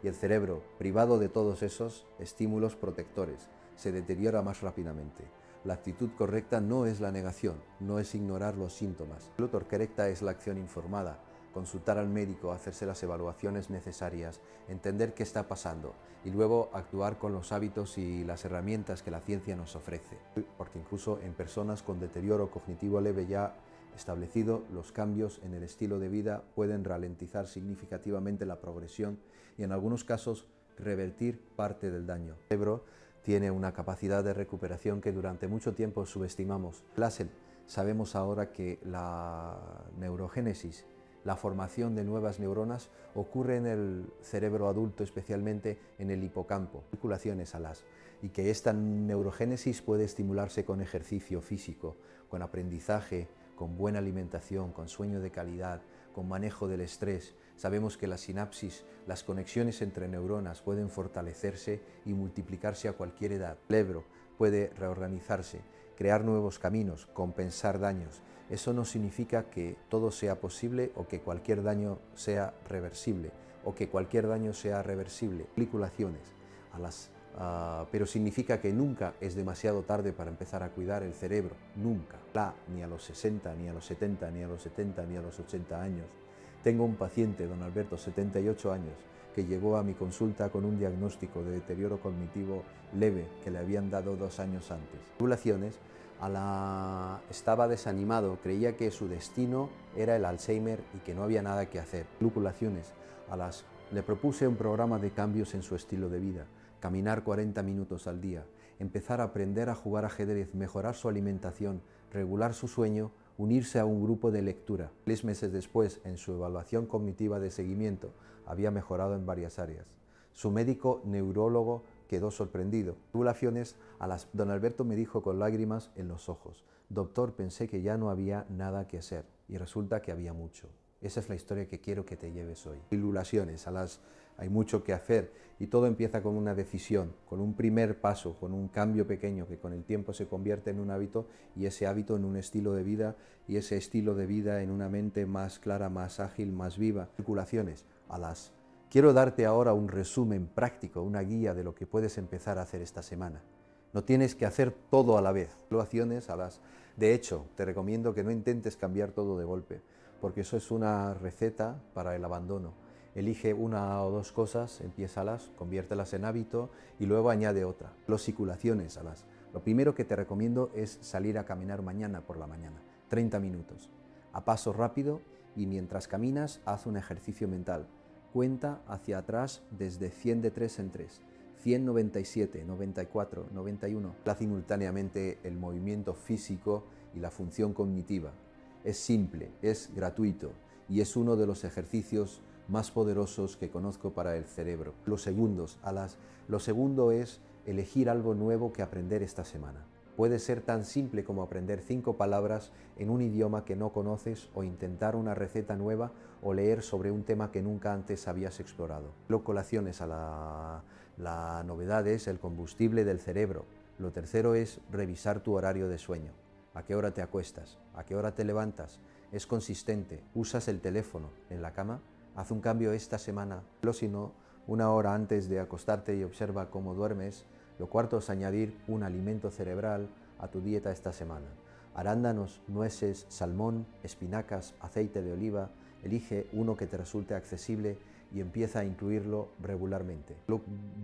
Y el cerebro, privado de todos esos estímulos protectores, se deteriora más rápidamente. La actitud correcta no es la negación, no es ignorar los síntomas. La actitud correcta es la acción informada, consultar al médico, hacerse las evaluaciones necesarias, entender qué está pasando y luego actuar con los hábitos y las herramientas que la ciencia nos ofrece. Porque incluso en personas con deterioro cognitivo leve ya establecido, los cambios en el estilo de vida pueden ralentizar significativamente la progresión y en algunos casos revertir parte del daño. El cerebro tiene una capacidad de recuperación que durante mucho tiempo subestimamos. Sabemos ahora que la neurogénesis, la formación de nuevas neuronas, ocurre en el cerebro adulto, especialmente en el hipocampo, articulaciones y que esta neurogénesis puede estimularse con ejercicio físico, con aprendizaje, con buena alimentación, con sueño de calidad, con manejo del estrés. Sabemos que la sinapsis, las conexiones entre neuronas pueden fortalecerse y multiplicarse a cualquier edad. El cerebro puede reorganizarse, crear nuevos caminos, compensar daños. Eso no significa que todo sea posible o que cualquier daño sea reversible pero significa que nunca es demasiado tarde para empezar a cuidar el cerebro, nunca, ni a los 60, ni a los 70, ni a los 70, ni a los 80 años. Tengo un paciente, don Alberto, 78 años, que llegó a mi consulta con un diagnóstico de deterioro cognitivo leve que le habían dado 2 años antes. Estaba desanimado, creía que su destino era el Alzheimer y que no había nada que hacer. Le propuse un programa de cambios en su estilo de vida. Caminar 40 minutos al día, empezar a aprender a jugar ajedrez, mejorar su alimentación, regular su sueño, unirse a un grupo de lectura. 6 meses después, en su evaluación cognitiva de seguimiento, había mejorado en varias áreas. Su médico neurólogo quedó sorprendido. Don Alberto me dijo con lágrimas en los ojos: doctor, pensé que ya no había nada que hacer, y resulta que había mucho. Esa es la historia que quiero que te lleves hoy. Ilulaciones, hay mucho que hacer y todo empieza con una decisión, con un primer paso, con un cambio pequeño que con el tiempo se convierte en un hábito y ese hábito en un estilo de vida y ese estilo de vida en una mente más clara, más ágil, más viva. Circulaciones, Quiero darte ahora un resumen práctico, una guía de lo que puedes empezar a hacer esta semana. No tienes que hacer todo a la vez. De hecho, te recomiendo que no intentes cambiar todo de golpe, porque eso es una receta para el abandono. Elige 1 o 2 cosas, empiézalas, conviértelas en hábito y luego añade otra. Circulaciones, Lo primero que te recomiendo es salir a caminar mañana por la mañana, 30 minutos, a paso rápido, y mientras caminas haz un ejercicio mental. Cuenta hacia atrás desde 100 de 3 en 3. 197, 94, 91. Simultáneamente el movimiento físico y la función cognitiva. Es simple, es gratuito y es uno de los ejercicios más poderosos que conozco para el cerebro. Lo segundo es elegir algo nuevo que aprender esta semana. Puede ser tan simple como aprender 5 palabras en un idioma que no conoces, o intentar una receta nueva, o leer sobre un tema que nunca antes habías explorado. Colaciones la novedad es el combustible del cerebro. Lo tercero es revisar tu horario de sueño. ¿A qué hora te acuestas? ¿A qué hora te levantas? ¿Es consistente? ¿Usas el teléfono en la cama? Haz un cambio esta semana. Si no, 1 hora antes de acostarte y observa cómo duermes. Lo cuarto es añadir un alimento cerebral a tu dieta esta semana. Arándanos, nueces, salmón, espinacas, aceite de oliva. Elige uno que te resulte accesible y empieza a incluirlo regularmente.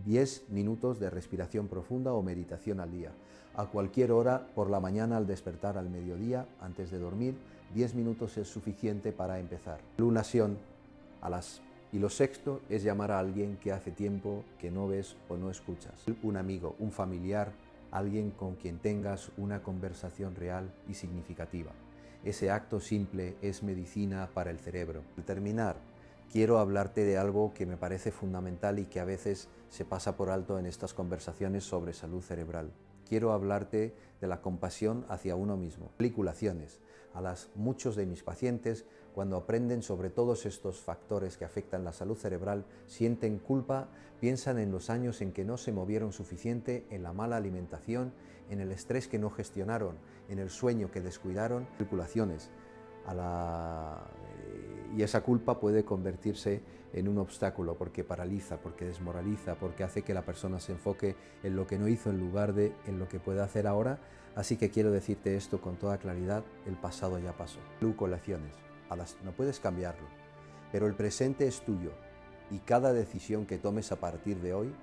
10 minutos de respiración profunda o meditación al día. A cualquier hora, por la mañana, al despertar, al mediodía, antes de dormir, 10 minutos es suficiente para empezar. Lunación Y lo sexto es llamar a alguien que hace tiempo que no ves o no escuchas. Un amigo, un familiar, alguien con quien tengas una conversación real y significativa. Ese acto simple es medicina para el cerebro. Al terminar, quiero hablarte de algo que me parece fundamental y que a veces se pasa por alto en estas conversaciones sobre salud cerebral. Quiero hablarte de la compasión hacia uno mismo. Articulaciones. Muchos de mis pacientes, cuando aprenden sobre todos estos factores que afectan la salud cerebral, sienten culpa, piensan en los años en que no se movieron suficiente, en la mala alimentación, en el estrés que no gestionaron, en el sueño que descuidaron, circulaciones. Y esa culpa puede convertirse en un obstáculo porque paraliza, porque desmoraliza, porque hace que la persona se enfoque en lo que no hizo en lugar de en lo que puede hacer ahora. Así que quiero decirte esto con toda claridad: el pasado ya pasó. Colaciones, no puedes cambiarlo, pero el presente es tuyo y cada decisión que tomes a partir de hoy,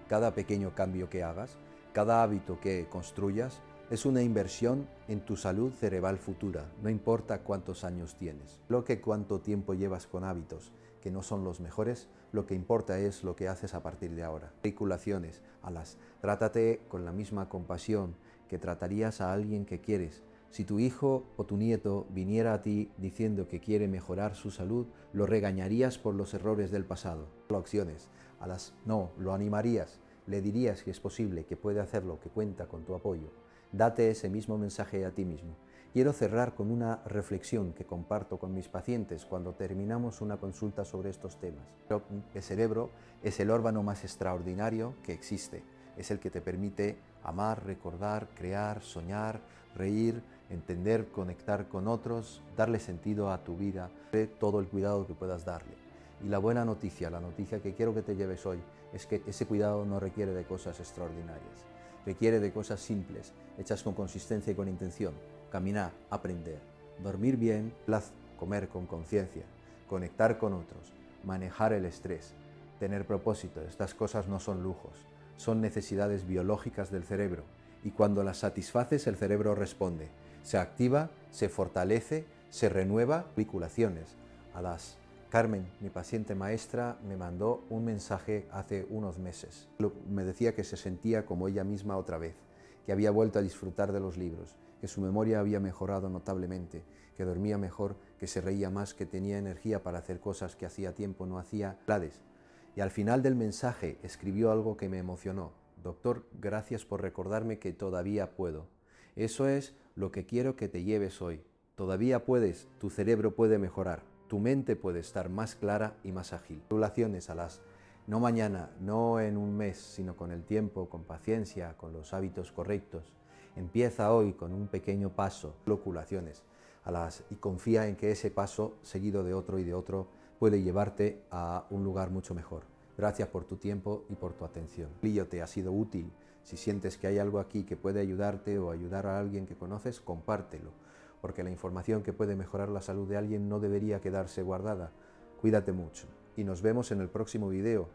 cada pequeño cambio que hagas, cada hábito que construyas, es una inversión en tu salud cerebral futura, no importa cuántos años tienes. Lo que cuánto tiempo llevas con hábitos que no son los mejores, lo que importa es lo que haces a partir de ahora. Articulaciones, trátate con la misma compasión que tratarías a alguien que quieres. Si tu hijo o tu nieto viniera a ti diciendo que quiere mejorar su salud, lo regañarías por los errores del pasado. Acciones, no, lo animarías, le dirías que es posible, que puede hacerlo, que cuenta con tu apoyo. Date ese mismo mensaje a ti mismo. Quiero cerrar con una reflexión que comparto con mis pacientes cuando terminamos una consulta sobre estos temas. El cerebro es el órgano más extraordinario que existe. Es el que te permite amar, recordar, crear, soñar, reír, entender, conectar con otros, darle sentido a tu vida, todo el cuidado que puedas darle. Y la buena noticia, la noticia que quiero que te lleves hoy, es que ese cuidado no requiere de cosas extraordinarias. Requiere de cosas simples, hechas con consistencia y con intención. Caminar, aprender, dormir bien, comer con conciencia, conectar con otros, manejar el estrés, tener propósito. Estas cosas no son lujos, son necesidades biológicas del cerebro. Y cuando las satisfaces, el cerebro responde, se activa, se fortalece, se renueva. Articulaciones. Carmen, mi paciente maestra, me mandó un mensaje hace unos meses. Me decía que se sentía como ella misma otra vez, que había vuelto a disfrutar de los libros, que su memoria había mejorado notablemente, que dormía mejor, que se reía más, que tenía energía para hacer cosas que hacía tiempo no hacía. Y al final del mensaje escribió algo que me emocionó. Doctor, gracias por recordarme que todavía puedo. Eso es lo que quiero que te lleves hoy. Todavía puedes, tu cerebro puede mejorar. Tu mente puede estar más clara y más ágil. Regulaciones no mañana, no en un mes, sino con el tiempo, con paciencia, con los hábitos correctos. Empieza hoy con un pequeño paso. Loculaciones y confía en que ese paso, seguido de otro y de otro, puede llevarte a un lugar mucho mejor. Gracias por tu tiempo y por tu atención. Te ha sido útil. Si sientes que hay algo aquí que puede ayudarte o ayudar a alguien que conoces, compártelo, porque la información que puede mejorar la salud de alguien no debería quedarse guardada. Cuídate mucho y nos vemos en el próximo video.